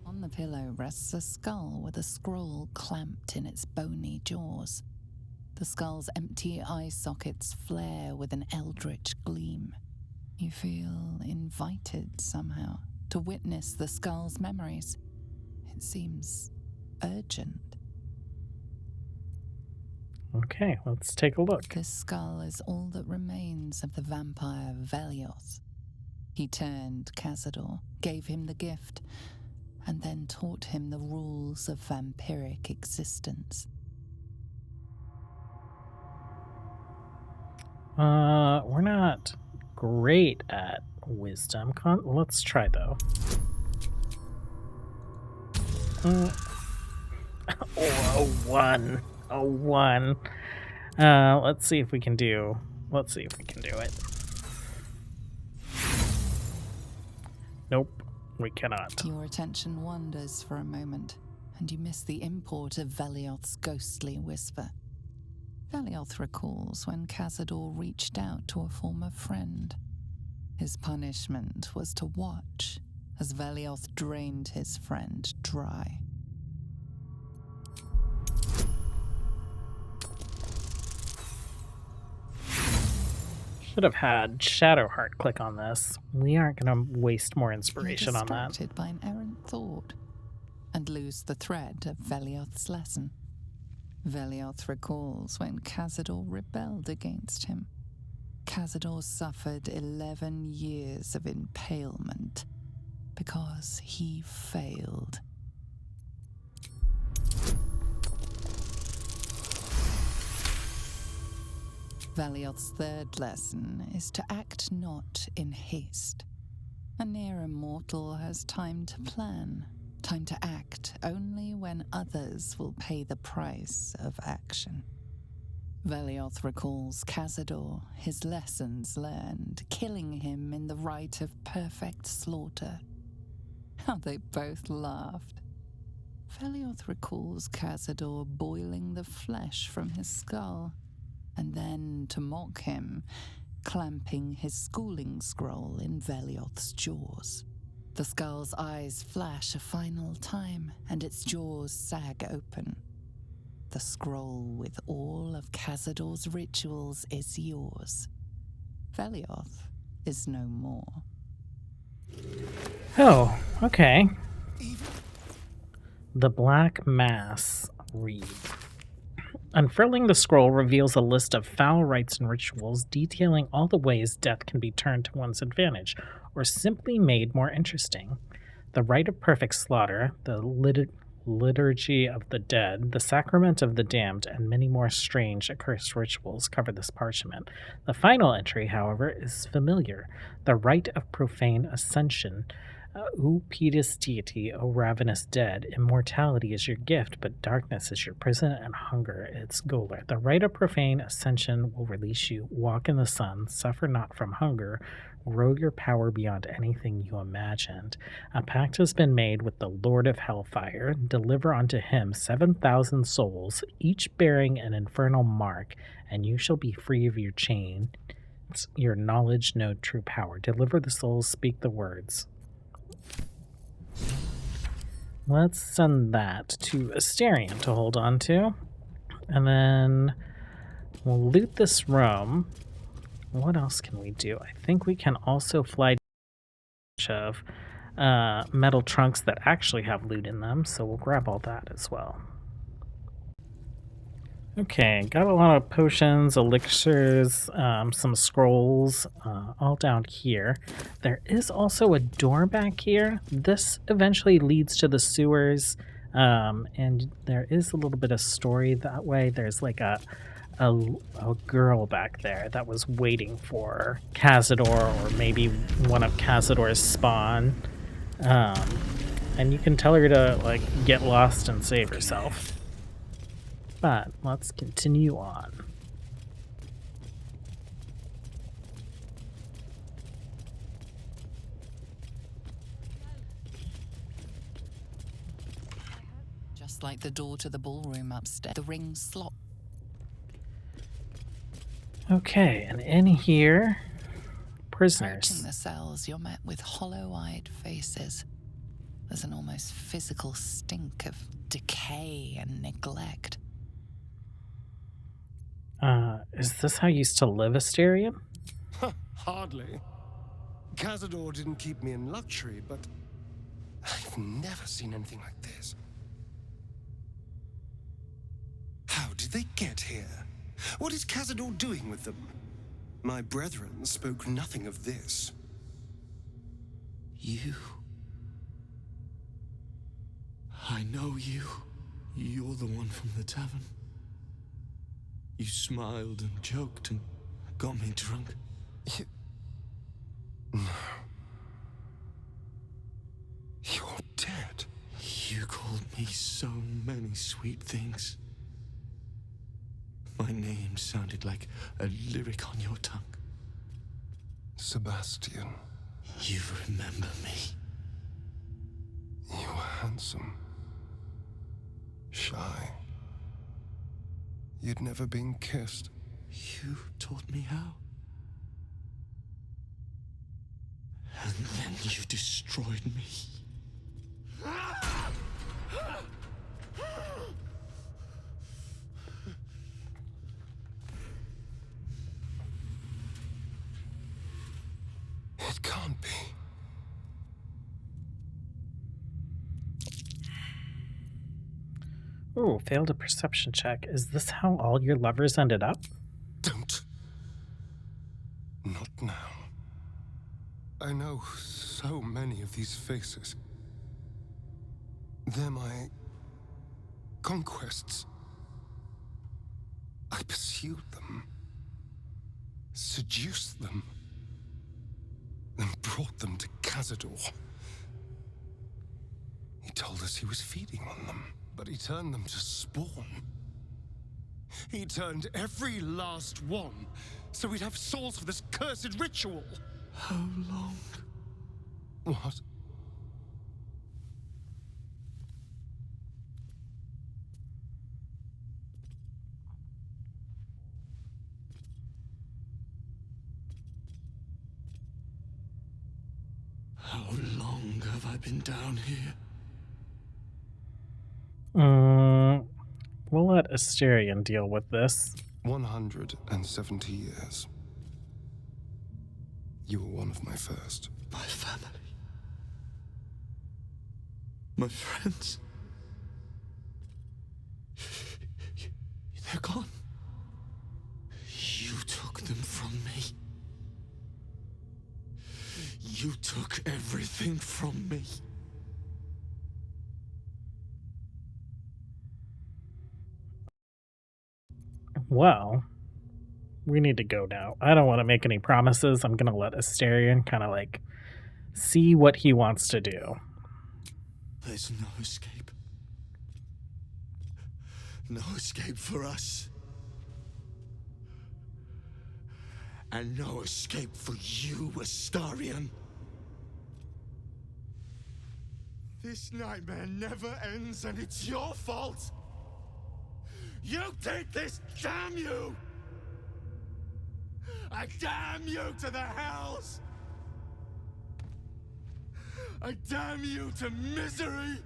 On the pillow rests a skull with a scroll clamped in its bony jaws. The skull's empty eye sockets flare with an eldritch gleam. You feel invited somehow to witness the skull's memories. It seems urgent. Okay, let's take a look. This skull is all that remains of the vampire Velioth. He turned Cazador, gave him the gift, and then taught him the rules of vampiric existence. We're not great at wisdom. Let's try, though. Oh, a 1. A 1. Let's see if we can do it. Nope, we cannot. Your attention wanders for a moment, and you miss the import of Velioth's ghostly whisper. Velioth recalls when Cazador reached out to a former friend. His punishment was to watch as Velioth drained his friend dry. Should have had Shadowheart click on this. We aren't going to waste more You're inspiration on that. distracted by an errant thought and lose the thread of Velioth's lesson. Velioth recalls when Cazador rebelled against him. Cazador suffered 11 years of impalement because he failed. Velioth's third lesson is to act not in haste. A near immortal has time to plan, time to act only when others will pay the price of action. Velioth recalls Cazador, his lessons learned, killing him in the rite of perfect slaughter. How they both laughed. Velioth recalls Cazador boiling the flesh from his skull, and then, to mock him, clamping his schooling scroll in Velioth's jaws. The skull's eyes flash a final time, and its jaws sag open. The scroll with all of Cazador's rituals is yours. Velioth is no more. Oh, okay. The Black Mass read. Unfurling the scroll reveals a list of foul rites and rituals detailing all the ways death can be turned to one's advantage, or simply made more interesting. The rite of perfect slaughter, the liturgy of the dead, the sacrament of the damned, and many more strange accursed rituals cover this parchment. The final entry, however, is familiar. The rite of profane ascension. O pietous deity, O ravenous dead, immortality is your gift, but darkness is your prison and hunger its gaoler. The rite of profane ascension will release you. Walk in the sun, suffer not from hunger, grow your power beyond anything you imagined. A pact has been made with the Lord of Hellfire. Deliver unto him 7,000 souls, each bearing an infernal mark, and you shall be free of your chain. Your knowledge know true power. Deliver the souls, speak the words. Let's send that to Asterion to hold on to. And then we'll loot this room. What else can we do? I think we can also fly of metal trunks that actually have loot in them, so we'll grab all that as well. Okay, got a lot of potions, elixirs, some scrolls, all down here. There is also a door back here. This eventually leads to the sewers, and there is a little bit of story that way. There's like a girl back there that was waiting for Cazador, or maybe one of Cazador's spawn. And you can tell her to like get lost and save herself. But let's continue on. Just like the door to the ballroom upstairs, the ring slot. Okay, and in here, prisoners. Approaching the cells, you're met with hollow-eyed faces. There's an almost physical stink of decay and neglect. Is this how you used to live, Asterion? Hardly. Cazador didn't keep me in luxury, but I've never seen anything like this. How did they get here? What is Cazador doing with them? My brethren spoke nothing of this. You. I know you. You're the one from the tavern. You smiled and joked and got me drunk. No. You're dead. You called me so many sweet things. My name sounded like a lyric on your tongue. Sebastian. You remember me. You were handsome. Shy. You'd never been kissed. You taught me how. And then you destroyed me. It can't be. Ooh, failed a perception check. Is this how all your lovers ended up? Don't. Not now. I know so many of these faces. They're my conquests. I pursued them, seduced them, and brought them to Cazador. He told us he was feeding on them, but he turned them to spawn. He turned every last one, so we'd have souls for this cursed ritual. How long? What? How long have I been down here? We'll let Asterion deal with this. 170 years. You were one of my first. My family. My friends. They're gone. You took them from me. You took everything from me. Well, we need to go now. I don't want to make any promises. I'm going to let Asterion kind of like see what he wants to do. There's no escape. No escape for us. And no escape for you, Astarion. This nightmare never ends, and it's your fault. You did this, damn you! I damn you to the hells! I damn you to misery!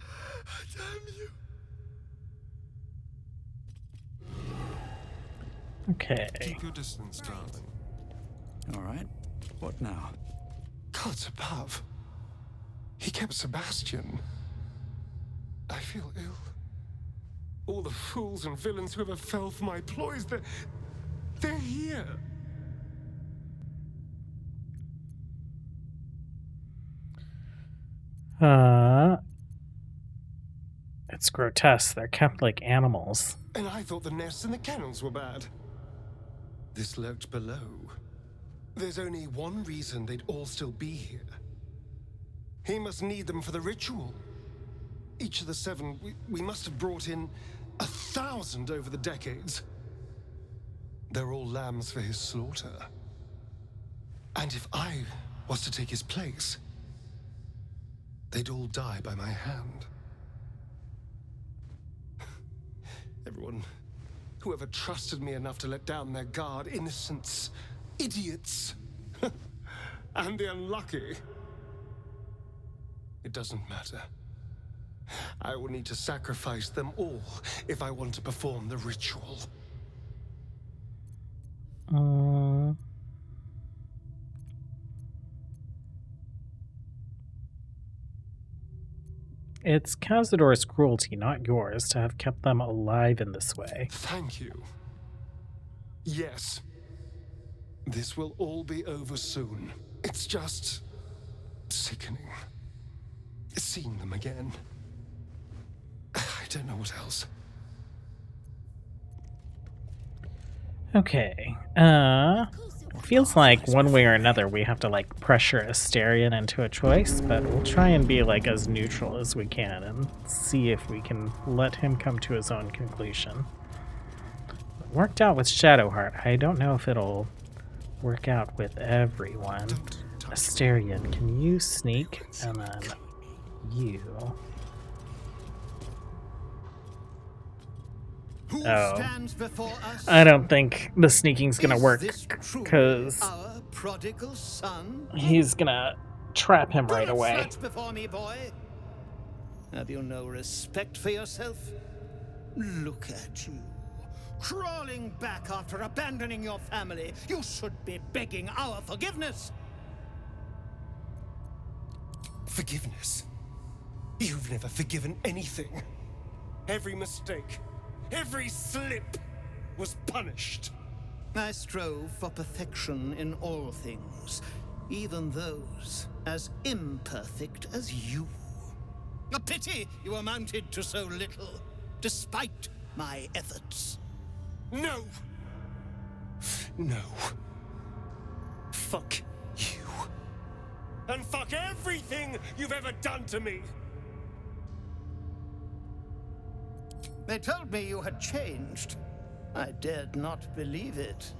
I damn you! Okay. Keep your distance, darling. All right. What now? Gods above. He kept Sebastian. I feel ill. All the fools and villains who ever fell for my ploys, they're here. It's grotesque. They're kept like animals. And I thought the nests and the kennels were bad. This lurked below. There's only one reason they'd all still be here. He must need them for the ritual. Each of the 7, we must have brought in 1,000 over the decades. They're all lambs for his slaughter. And if I was to take his place, they'd all die by my hand. Everyone, whoever trusted me enough to let down their guard, innocents, idiots, and the unlucky. It doesn't matter. I will need to sacrifice them all if I want to perform the ritual. It's Cazador's cruelty, not yours, to have kept them alive in this way. Thank you. Yes. This will all be over soon. It's just sickening. Seeing them again. I don't know what else. Okay. Feels like one way or another we have to like pressure Asterion into a choice, but we'll try and be like as neutral as we can and see if we can let him come to his own conclusion. It worked out with Shadowheart. I don't know if it'll work out with everyone. Asterion, can you sneak? And then you. Oh, I don't think the sneaking's gonna work, because he's gonna trap him right away. Before me, boy. Have you no respect for yourself? Look at you, Crawling back after abandoning your family. You should be begging our forgiveness. Forgiveness? You've never forgiven anything. Every mistake, every slip was punished. I strove for perfection in all things, even those as imperfect as you. A pity you amounted to so little, despite my efforts. No! No. Fuck you. And fuck everything you've ever done to me! They told me you had changed. I dared not believe it.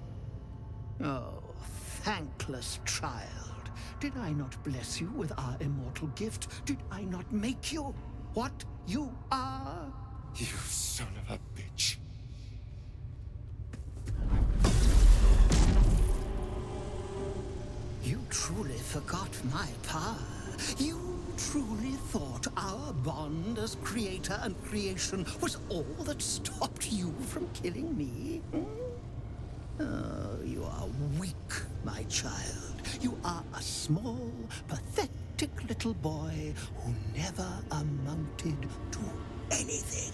Oh, thankless child. Did I not bless you with our immortal gift? Did I not make you what you are? You son of a bitch. You truly forgot my power. You truly thought our bond as creator and creation was all that stopped you from killing me? Hmm? Oh, you are weak, my child. You are a small, pathetic little boy who never amounted to anything.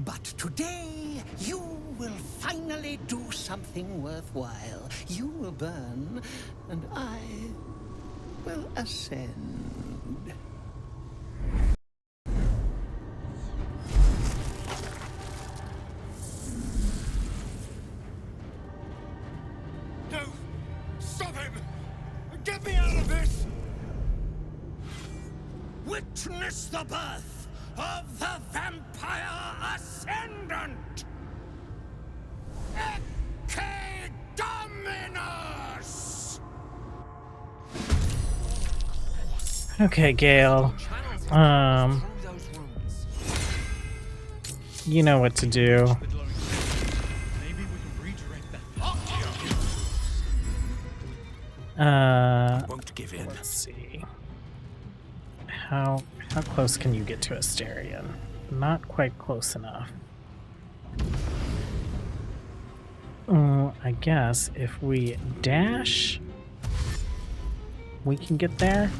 But today, you will finally do something worthwhile. You will burn, and I will ascend. No! Stop him! Get me out of this! Witness the birth of the Vampire Ascendant! Ecce Dominus! Okay, Gale. You know what to do. Won't give in. Let's see. How close can you get to Asterion? Not quite close enough. I guess if we dash, we can get there.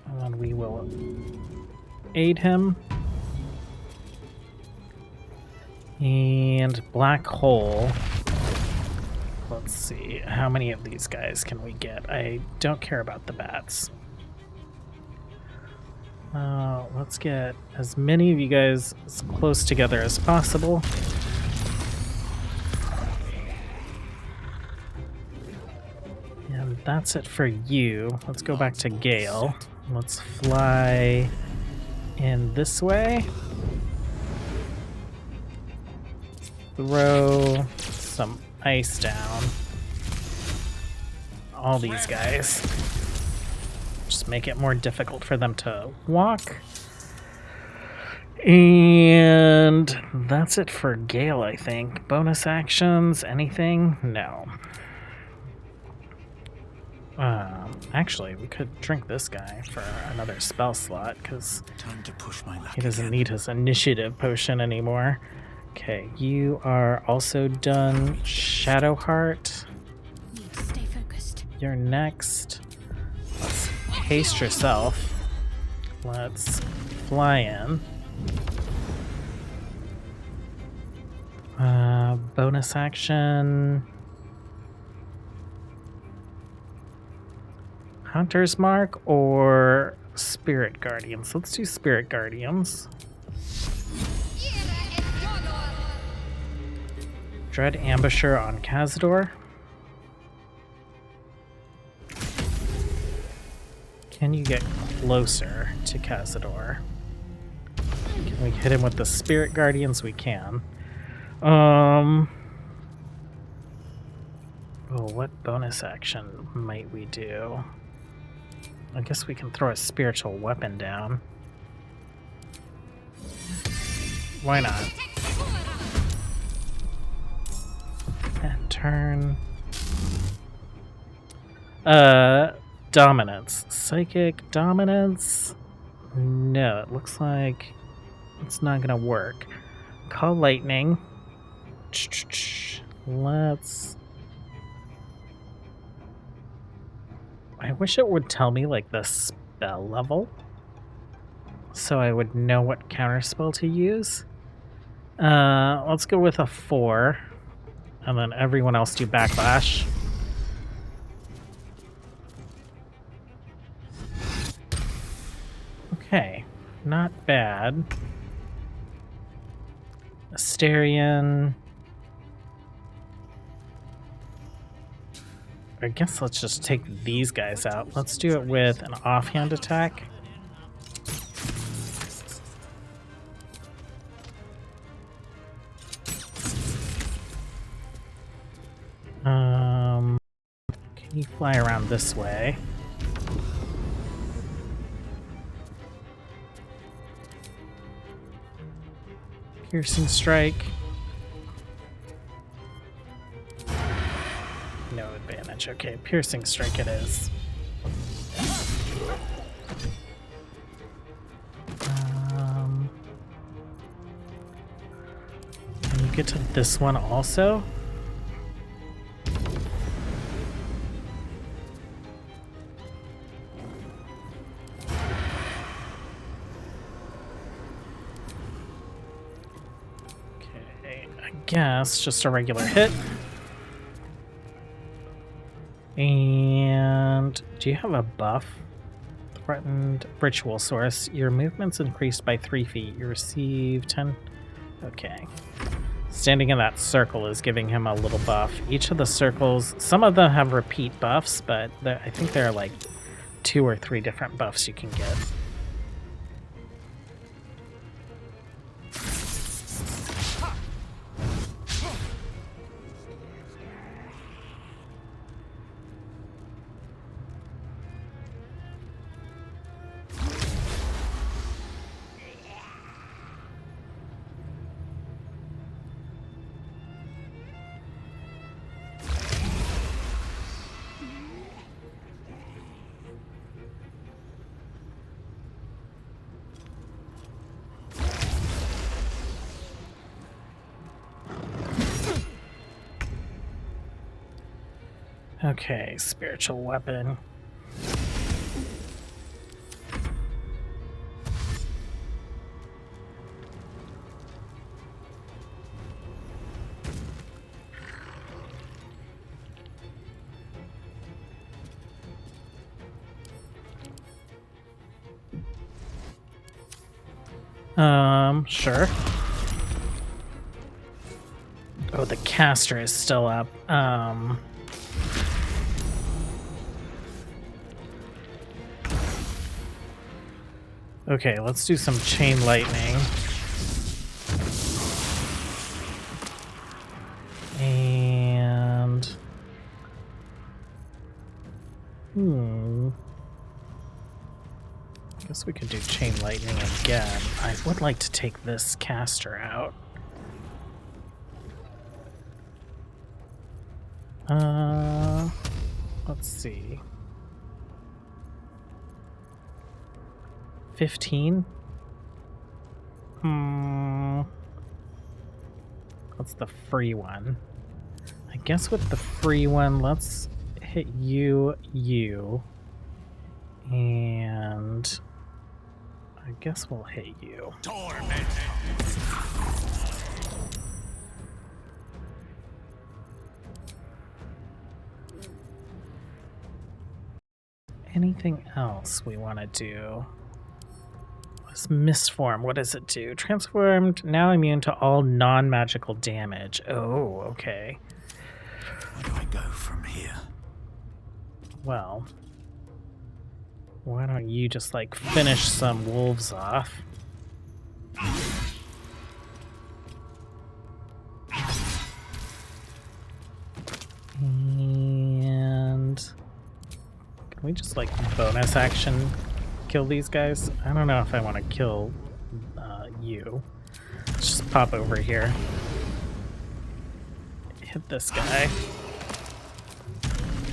And then we will aid him. And black hole. Let's see, how many of these guys can we get? I don't care about the bats. Let's get as many of you guys as close together as possible. And that's it for you. Let's go back to Gale. Let's fly in this way. Throw some ice down. All these guys. Just make it more difficult for them to walk. And that's it for Gale, I think. Bonus actions, anything? No. Actually, we could drink this guy for another spell slot, because he doesn't need his initiative potion anymore. Okay, you are also done. Shadowheart. Need to stay focused. You're next. Let's haste yourself. Let's fly in. Bonus action. Hunter's Mark or Spirit Guardians? Let's do Spirit Guardians. Dread Ambusher on Cazador. Can you get closer to Cazador? Can we hit him with the Spirit Guardians? We can. Oh, what bonus action might we do? I guess we can throw a spiritual weapon down. Why not? And turn. Dominance. Psychic dominance? No, it looks like it's not gonna work. Call lightning. Let's... I wish it would tell me, like, the spell level, so I would know what counterspell to use. Let's go with a 4, and then everyone else do backlash. Okay, not bad. Asterion. I guess let's just take these guys out. Let's do it with an offhand attack. Can you fly around this way? Piercing strike. No advantage. Okay, piercing strike it is. Can you get to this one also? Okay, I guess just a regular hit. And do you have a buff? Threatened ritual source. Your movement's increased by 3 feet. You receive 10. Okay. Standing in that circle is giving him a little buff. Each of the circles, some of them have repeat buffs, but I think there are like 2 or 3 different buffs you can get. Okay, spiritual weapon. Sure. Oh, the caster is still up. Okay, let's do some chain lightning. And... I guess we could do chain lightning again. I would like to take this caster out. Let's see. 15? What's the free one? I guess with the free one, let's hit you, and I guess we'll hit you. Anything else we want to do? This misform, what does it do? Transformed, now immune to all non-magical damage. Oh, okay. Where do I go from here? Well, why don't you just, like, finish some wolves off? And can we just, like, bonus action kill these guys? I don't know if I want to kill you. Let's just pop over here. Hit this guy.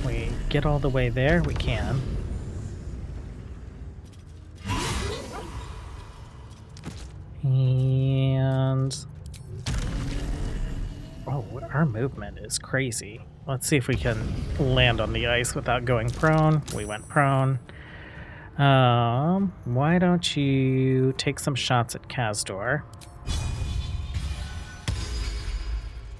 we get all the way there? We can. And... oh, our movement is crazy. Let's see if we can land on the ice without going prone. We went prone. Why don't you take some shots at Kazdor?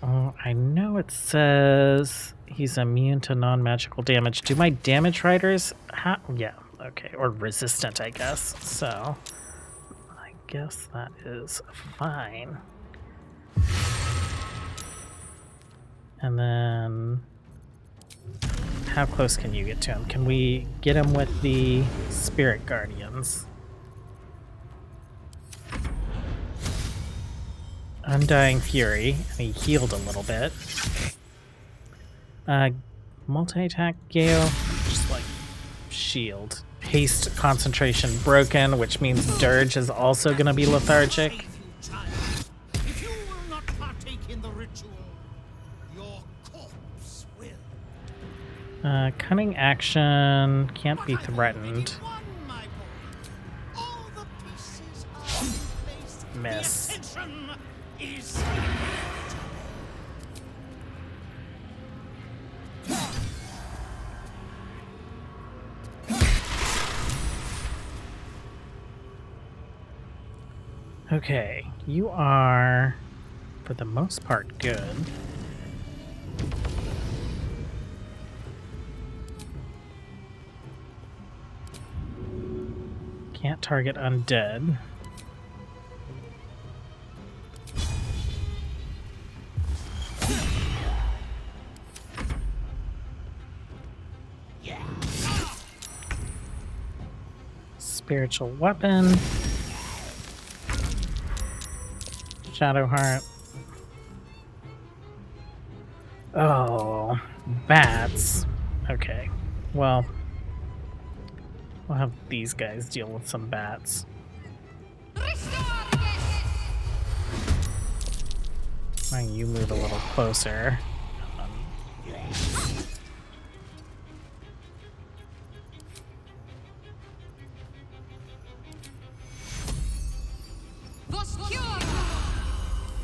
Oh, I know it says he's immune to non-magical damage. Do my damage riders have... yeah, okay. Or resistant, I guess. So, I guess that is fine. And then... how close can you get to him? Can we get him with the Spirit Guardians? Undying Fury, and he healed a little bit. Multi-attack Gale, just like shield. Haste concentration broken, which means Dirge is also going to be lethargic. If you will not partake in the ritual, your corpse will. Cunning action can't be threatened. All the pieces are in place. Miss. The attention is Okay, you are, for the most part, good. Can't target undead. Spiritual weapon. Shadowheart. Oh, bats. Okay, well, we'll have these guys deal with some bats. Why don't you move a little closer?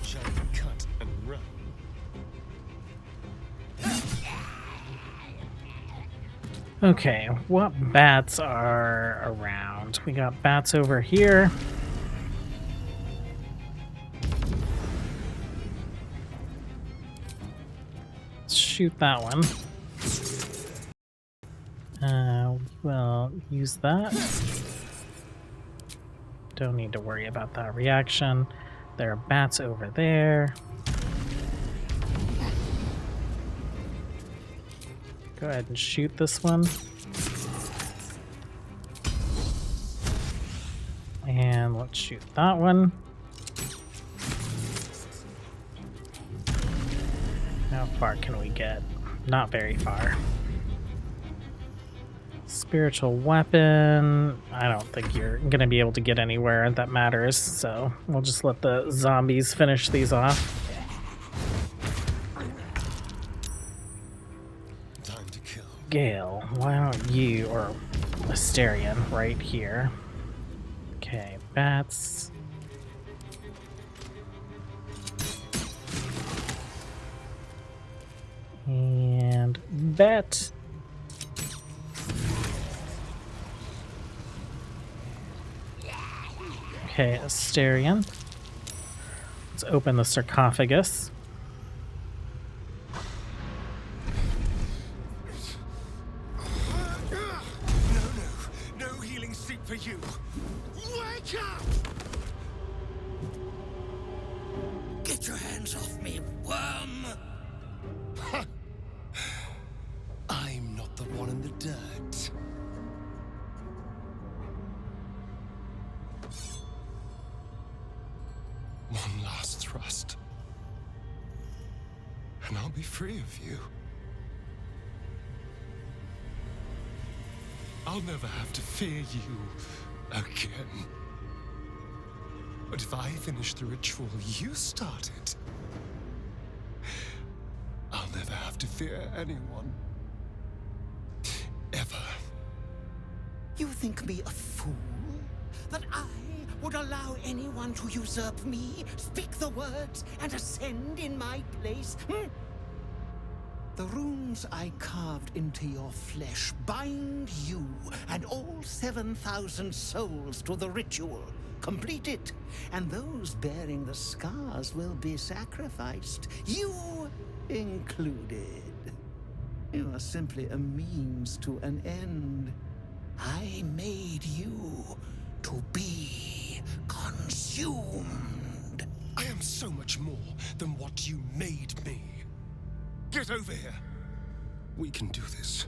Shall we cut and run? Okay, what bats are around? We got bats over here. Let's shoot that one. We'll use that. Don't need to worry about that reaction. There are bats over there. Go ahead and shoot this one. And let's shoot that one. How far can we get? Not very far. Spiritual weapon. I don't think you're going to be able to get anywhere that matters, so we'll just let the zombies finish these off. Time to kill. Gale, why don't you, or Asterion, right here. Okay, bats. And bat. Okay, Asterion. Let's open the sarcophagus. No healing sleep for you. Wake up! Get your hands off me, worm! I'm not the one in the dirt. One last thrust, and I'll be free of you. I'll never have to fear you again. But if I finish the ritual you started, I'll never have to fear anyone. think me a fool? That I would allow anyone to usurp me, speak the words, and ascend in my place? The runes I carved into your flesh bind you and all 7,000 souls to the ritual. Complete it, and those bearing the scars will be sacrificed, you included. You are simply a means to an end. I made you to be consumed. I am so much more than what you made me. Get over here. We can do this.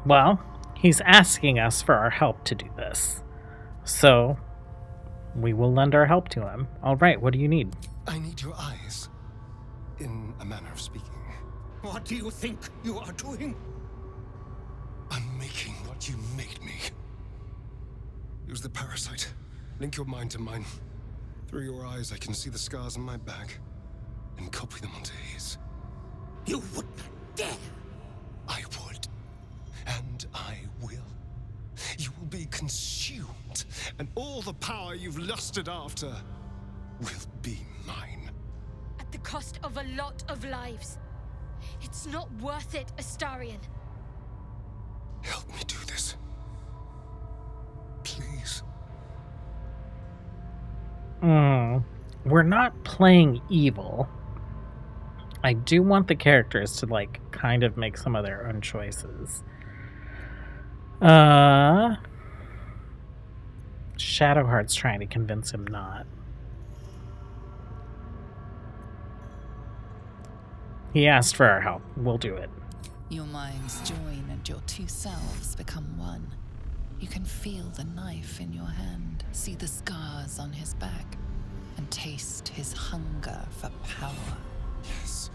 Well, he's asking us for our help to do this. So, we will lend our help to him. All right, what do you need? I need your eyes, in a manner of speaking. What do you think you are doing? I'm making what you made me. Use the parasite. Link your mind to mine. Through your eyes, I can see the scars on my back, and copy them onto his. You would not dare! I would. And I will. You will be consumed, and all the power you've lusted after will be mine. At the cost of a lot of lives. It's not worth it, Astarion. Help me do this. Please. We're not playing evil. I do want the characters to, like, kind of make some of their own choices. Shadowheart's trying to convince him not. He asked for our help. We'll do it. Your minds join and your two selves become one. You can feel the knife in your hand, see the scars on his back, and taste his hunger for power. Yes.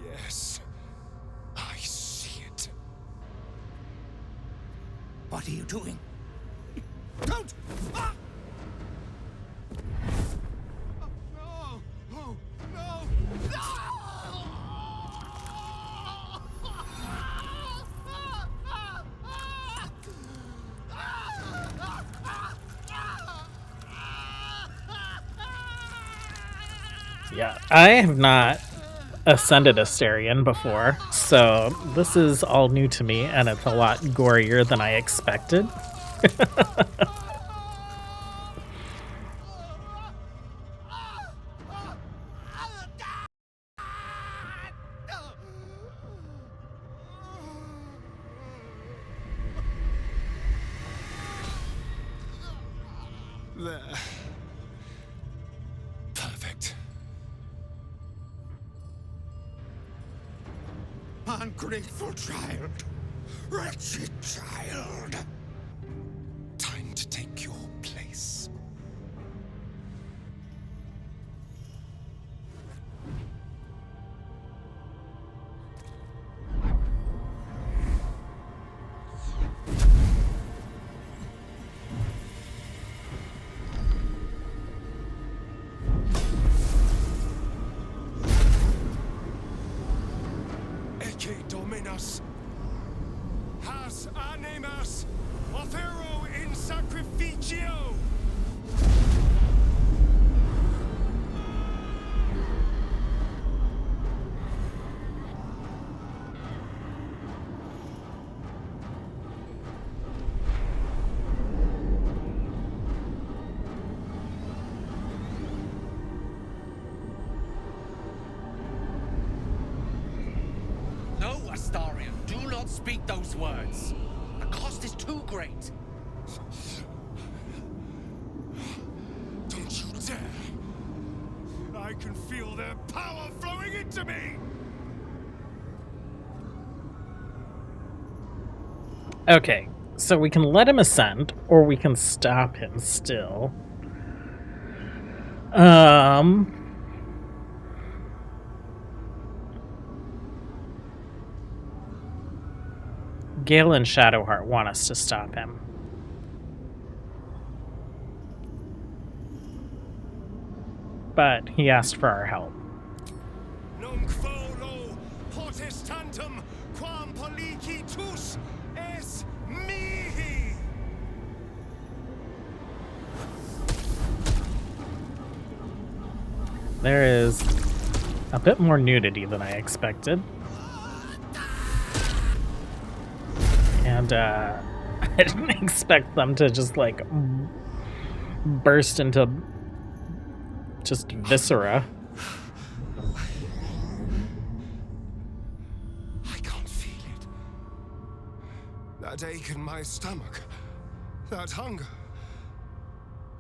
Yes. I see it. What are you doing? Don't! Ah! Oh, no! No! No! Yeah, I have not ascended Astarion before, so this is all new to me, and it's a lot gorier than I expected. There. Perfect. Ungrateful child. Wretched child. Time to take your place. Ecce Dominus. Has animas. Offero in sacrificio. No, Astarion, do not speak those words. The cost is too great. Don't you dare! I can feel their power flowing into me! Okay, so we can let him ascend, or we can stop him still. Gale and Shadowheart want us to stop him. But he asked for our help. Nunc volo pot Natis tantum quam policitus es mihi. There is a bit more nudity than I expected. And I didn't expect them to just like burst into just viscera. I can't feel it. That ache in my stomach, that hunger,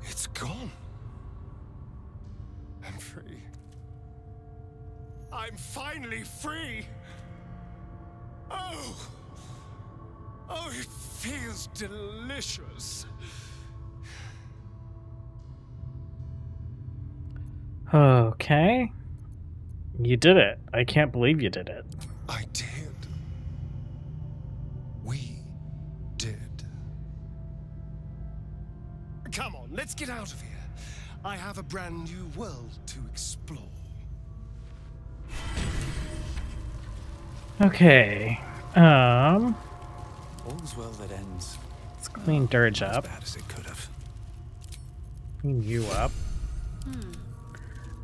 it's gone. I'm free. I'm finally free. Oh, it feels delicious. Okay. You did it. I can't believe you did it. I did. We did. Come on, let's get out of here. I have a brand new world to explore. Okay. All's well that ends. Let's clean Dirge Not up. as bad as it could have. Clean you up.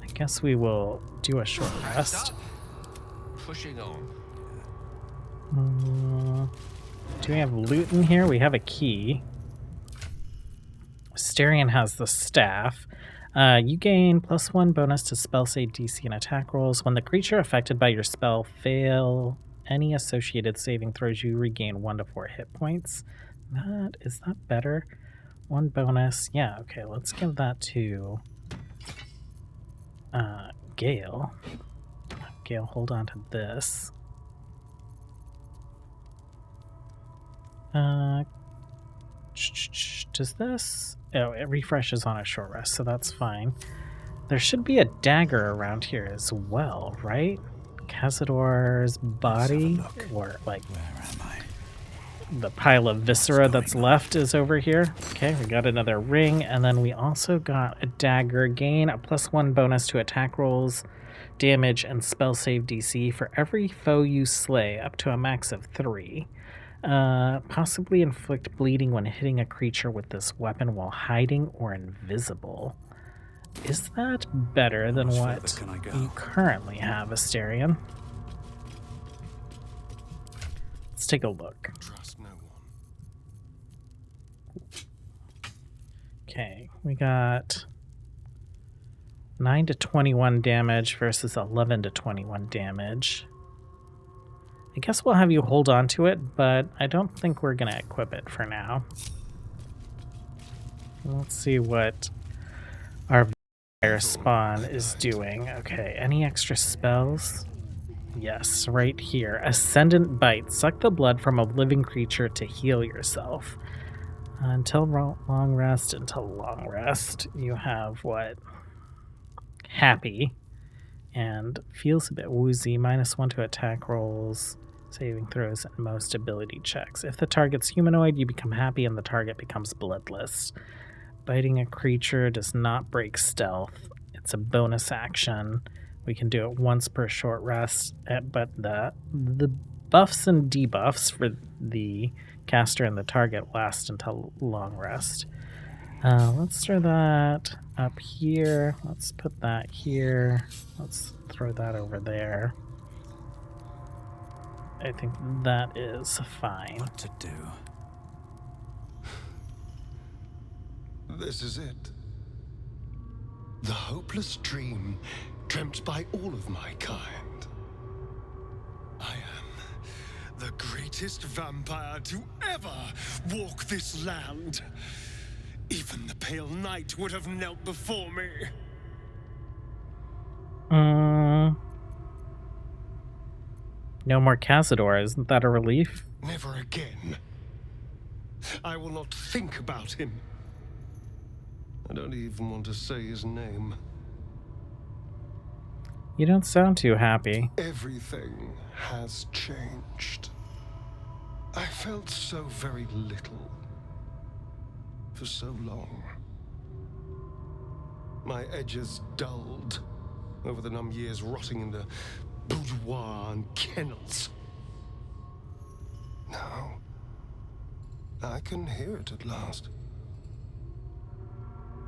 I guess we will do a short rest. Pushing on. Do we have loot in here? We have a key. Asterion has the staff. You gain +1 bonus to spell save DC and attack rolls. When the creature affected by your spell fail any associated saving throws, you regain 1 to 4 hit points. Is that better? 1 bonus. Yeah, okay, let's give that to Gale. Gale, hold on to this. Does this? Oh, it refreshes on a short rest, so that's fine. There should be a dagger around here as well, right? Cazador's body, or like Where am I? the pile of viscera that's left is over here. Okay, we got another ring, and then we also got a dagger. Gain a +1 bonus to attack rolls, damage, and spell save DC for every foe you slay, up to a max of 3. Possibly inflict bleeding when hitting a creature with this weapon while hiding or invisible. Is that better than much what further can I go? you currently have, Asterion? Let's take a look. Trust no one. Okay, we got 9 to 21 damage versus 11 to 21 damage. I guess we'll have you hold on to it, but I don't think we're going to equip it for now. Let's see what our fire spawn is doing. Okay, any extra spells? Yes, right here. Ascendant Bite. Suck the blood from a living creature to heal yourself. Until long rest, you have what? Happy. And feels a bit woozy. -1 to attack rolls, saving throws, and most ability checks. If the target's humanoid, you become happy and the target becomes bloodless. Biting a creature does not break stealth. It's a bonus action. We can do it once per short rest, but the buffs and debuffs for the caster and the target last until long rest. Let's throw that up here. Let's put that here. Let's throw that over there. I think that is fine. What to do? This is it. The hopeless dream dreamt by all of my kind. I am the greatest vampire to ever walk this land. Even the pale knight would have knelt before me. No more Cazador. Isn't that a relief? Never again. I will not think about him. I don't even want to say his name. You don't sound too happy. Everything has changed. I felt so very little for so long. My edges dulled over the numb years rotting in the boudoir and kennels. Now, I can hear it at last.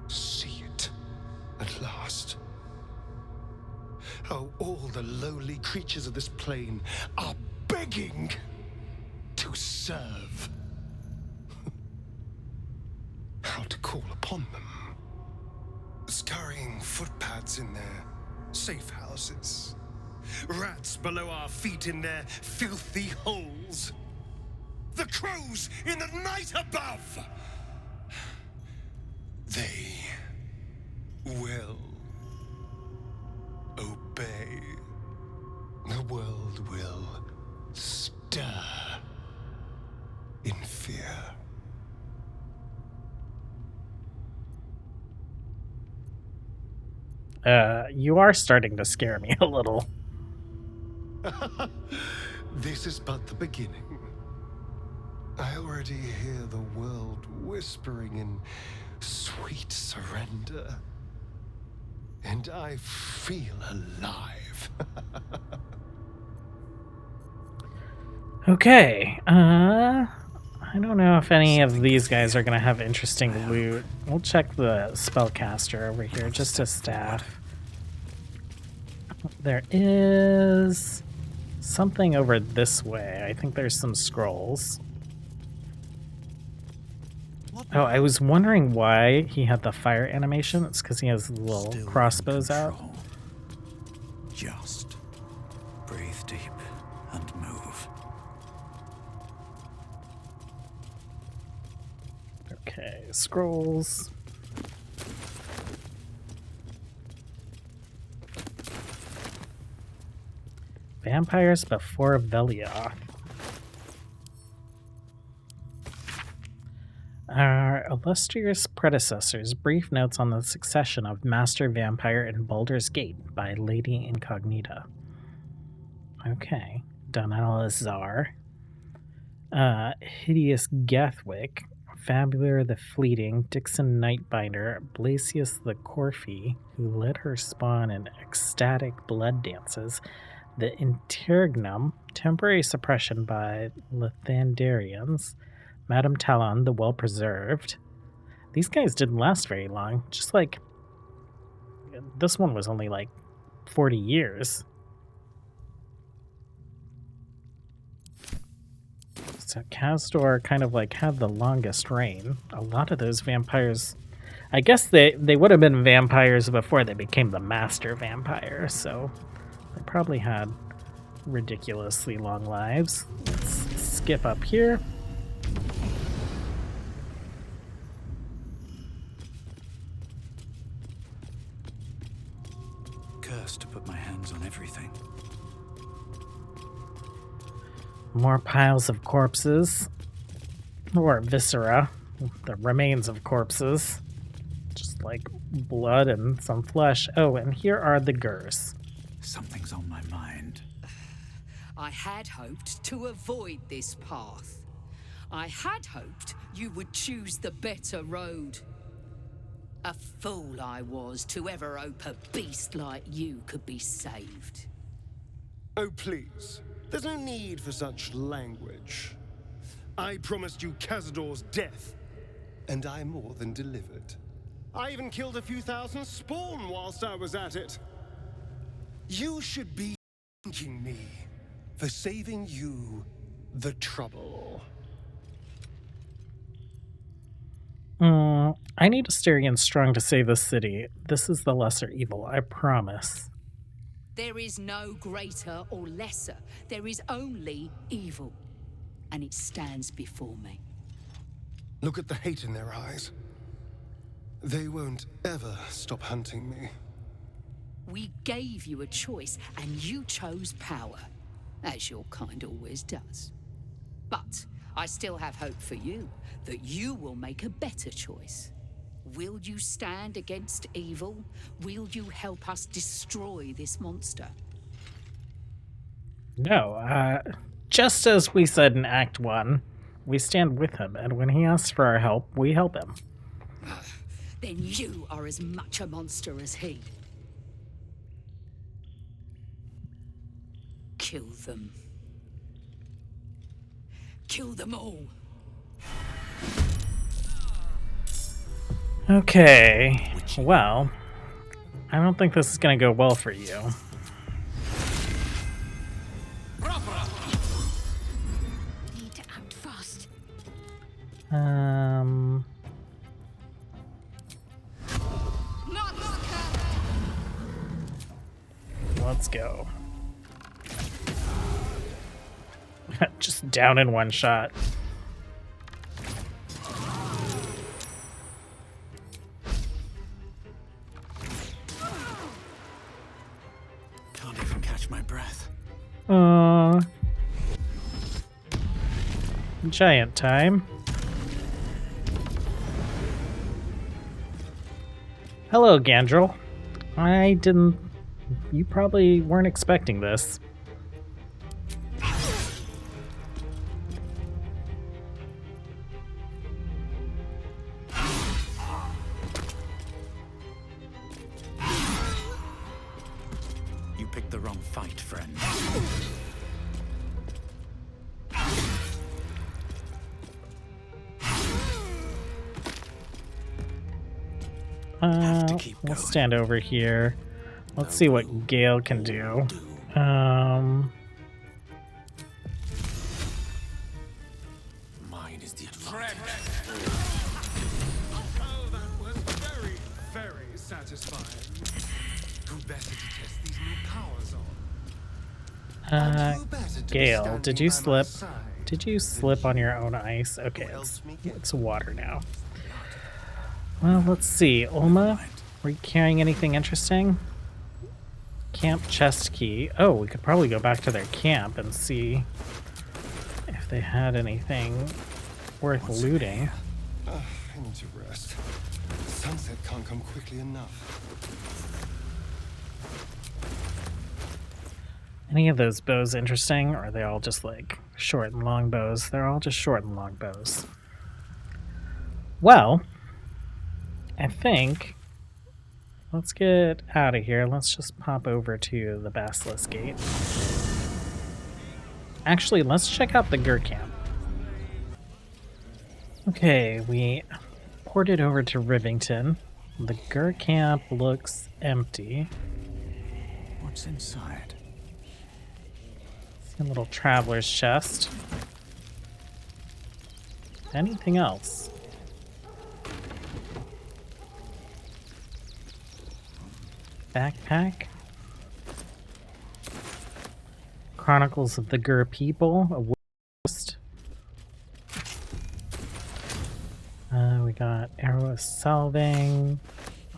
See it at last. How all the lowly creatures of this plane are begging to serve. How to call upon them. Scurrying footpads in their safe houses. Rats below our feet in their filthy holes. The crows in the night above. They will obey. The world will stir in fear. You are starting to scare me a little. This is but the beginning. I already hear the world whispering in sweet surrender. And I feel alive. Okay, I don't know if any of these guys are going to have interesting loot. We'll check the spellcaster over here, just a staff. There is something over this way. I think there's some scrolls. Oh, I was wondering why he had the fire animation. It's because he has little Still crossbows in out. control. Just breathe deep and move. Okay, scrolls. Vampires before Velioth. Our illustrious predecessors, brief notes on the succession of Master Vampire in Baldur's Gate by Lady Incognita. Okay. Donalazar. Hideous Gathwick. Fabular the Fleeting, Dixon Nightbinder, Blasius the Corphi, who led her spawn in ecstatic blood dances, the Interregnum, temporary suppression by Lethandarians, Madame Talon, the Well-Preserved. These guys didn't last very long, just like, this one was only like 40 years. So Kazdor kind of like had the longest reign. A lot of those vampires, I guess they would have been vampires before they became the master vampire, so they probably had ridiculously long lives. Let's skip up here. Cursed to put my hands on everything. More piles of corpses. Or viscera. The remains of corpses. Just like blood and some flesh. Oh, and here are the Gurs. Something's on my mind. I had hoped to avoid this path. I had hoped you would choose the better road. A fool I was to ever hope a beast like you could be saved. Oh, please. There's no need for such language. I promised you Cazador's death, and I more than delivered. I even killed a few thousand spawn whilst I was at it. You should be thanking me for saving you the trouble. I need Asterion strong to save the city. This is the lesser evil, I promise. There is no greater or lesser. There is only evil. And it stands before me. Look at the hate in their eyes. They won't ever stop hunting me. We gave you a choice, and you chose power. As your kind always does. But I still have hope for you, that you will make a better choice. Will you stand against evil? Will you help us destroy this monster? No, just as we said in Act 1, we stand with him, and when he asks for our help, we help him. Then you are as much a monster as he. kill them. Kill them all. Okay, well, I don't think this is going to go well for you. Need to act fast. Let's go. Just down in one shot. Can't even catch my breath. Giant time. Hello, Gandrel. I didn't... You probably weren't expecting this. You picked the wrong fight, friend. We'll stand over here. Let's see what Gale can do. Mine is the advantage. Oh, that was very, very satisfying. Who better to test these new powers on? Gale, did you slip? Did you slip on your own ice? Okay, it's water now. Well, let's see. Ulma, were you carrying anything interesting? Camp chest key. Oh, we could probably go back to their camp and see if they had anything worth looting. I need to rest. Sunset can't come quickly enough. Any of those bows interesting, or are they all just like short and long bows? They're all just short and long bows. Well, I think let's get out of here. Let's just pop over to the Basilisk Gate. Actually, let's check out the Gur camp. Okay, we ported over to Rivington. The Gur camp looks empty. What's inside? See a little traveler's chest. Anything else? Backpack. Chronicles of the Gur people. A list. We got Arrow of Salving.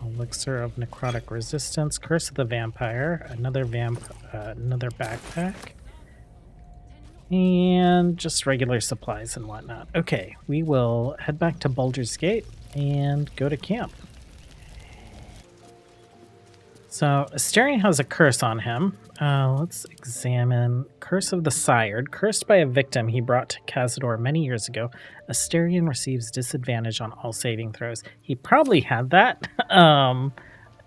Elixir of Necrotic Resistance. Curse of the Vampire. Another backpack. And just regular supplies and whatnot. Okay, we will head back to Baldur's Gate and go to camp. So, Astarion has a curse on him. Let's examine. Curse of the Sired. Cursed by a victim he brought to Cazador many years ago, Astarion receives disadvantage on all saving throws. He probably had that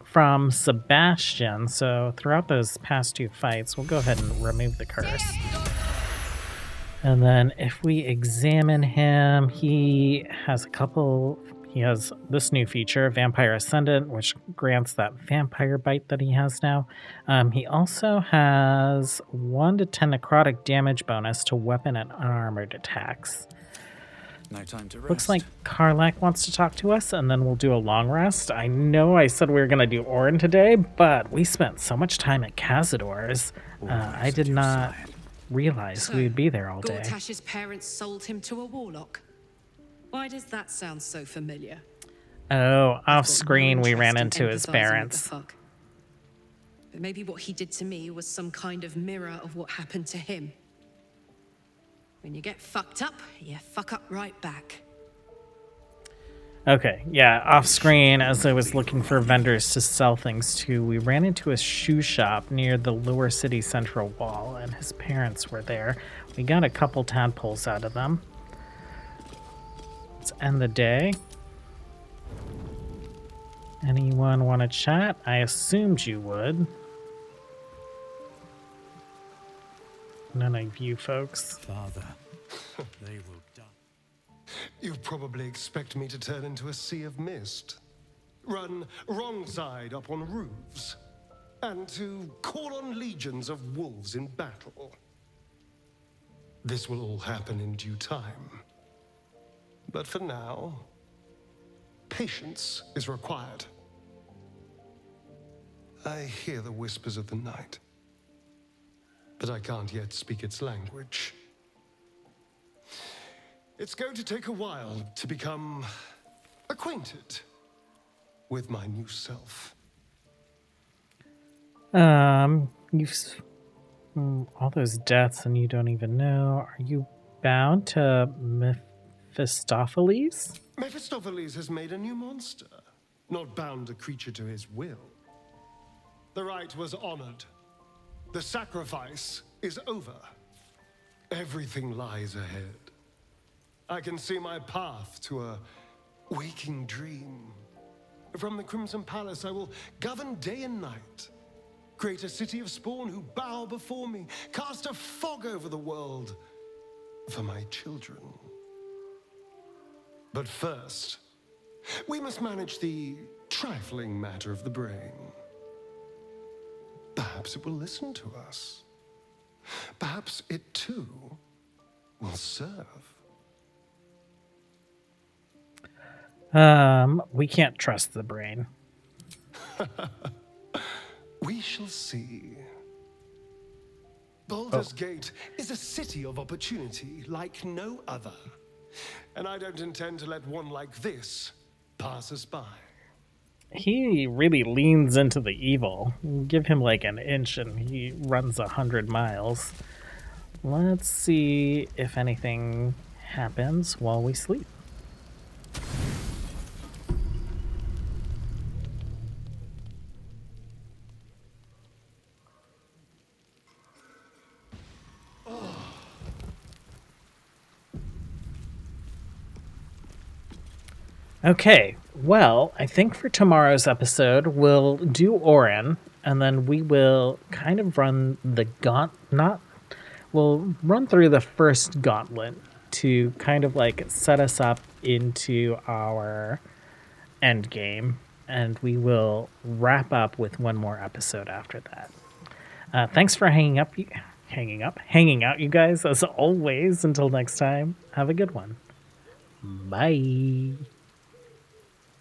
from Sebastian, so throughout those past two fights, we'll go ahead and remove the curse. And then if we examine him, he has this new feature, Vampire Ascendant, which grants that vampire bite that he has now. He also has 1 to 10 necrotic damage bonus to weapon and unarmored attacks. No time to rest. Looks like Karlach wants to talk to us, and then we'll do a long rest. I know I said we were going to do Orin today, but we spent so much time at Cazador's. I did not realize we would be there all day. Gortash's parents sold him to a warlock. Why does that sound so familiar? Oh, off screen we ran into his parents. But maybe what he did to me was some kind of mirror of what happened to him. When you get fucked up, you fuck up right back. Okay, yeah, off screen as I was looking for vendors to sell things to, we ran into a shoe shop near the lower city central wall, and his parents were there. We got a couple tadpoles out of them. Let's end the day. Anyone want to chat? I assumed you would. None of you folks. Father, they will die. You probably expect me to turn into a sea of mist, run wrong side up on roofs, and to call on legions of wolves in battle. This will all happen in due time. But for now, patience is required. I hear the whispers of the night, but I can't yet speak its language. It's going to take a while to become acquainted with my new self. All those deaths and you don't even know. Are you bound to Mephistopheles? Mephistopheles has made a new monster, not bound a creature to his will. The rite was honored. The sacrifice is over. Everything lies ahead. I can see my path to a waking dream. From the Crimson Palace, I will govern day and night. Create a city of spawn who bow before me. Cast a fog over the world for my children. But first, we must manage the trifling matter of the brain. Perhaps it will listen to us. Perhaps it too will serve. We can't trust the brain. We shall see. Baldur's Gate is a city of opportunity like no other. And I don't intend to let one like this pass us by. He really leans into the evil. Give him like an inch and he runs 100 miles. Let's see if anything happens while we sleep. Okay, well, I think for tomorrow's episode, we'll do Orin, and then we will kind of run the we'll run through the first gauntlet to kind of like set us up into our end game, and we will wrap up with one more episode after that. Thanks for hanging out, you guys, as always. Until next time, have a good one. Bye.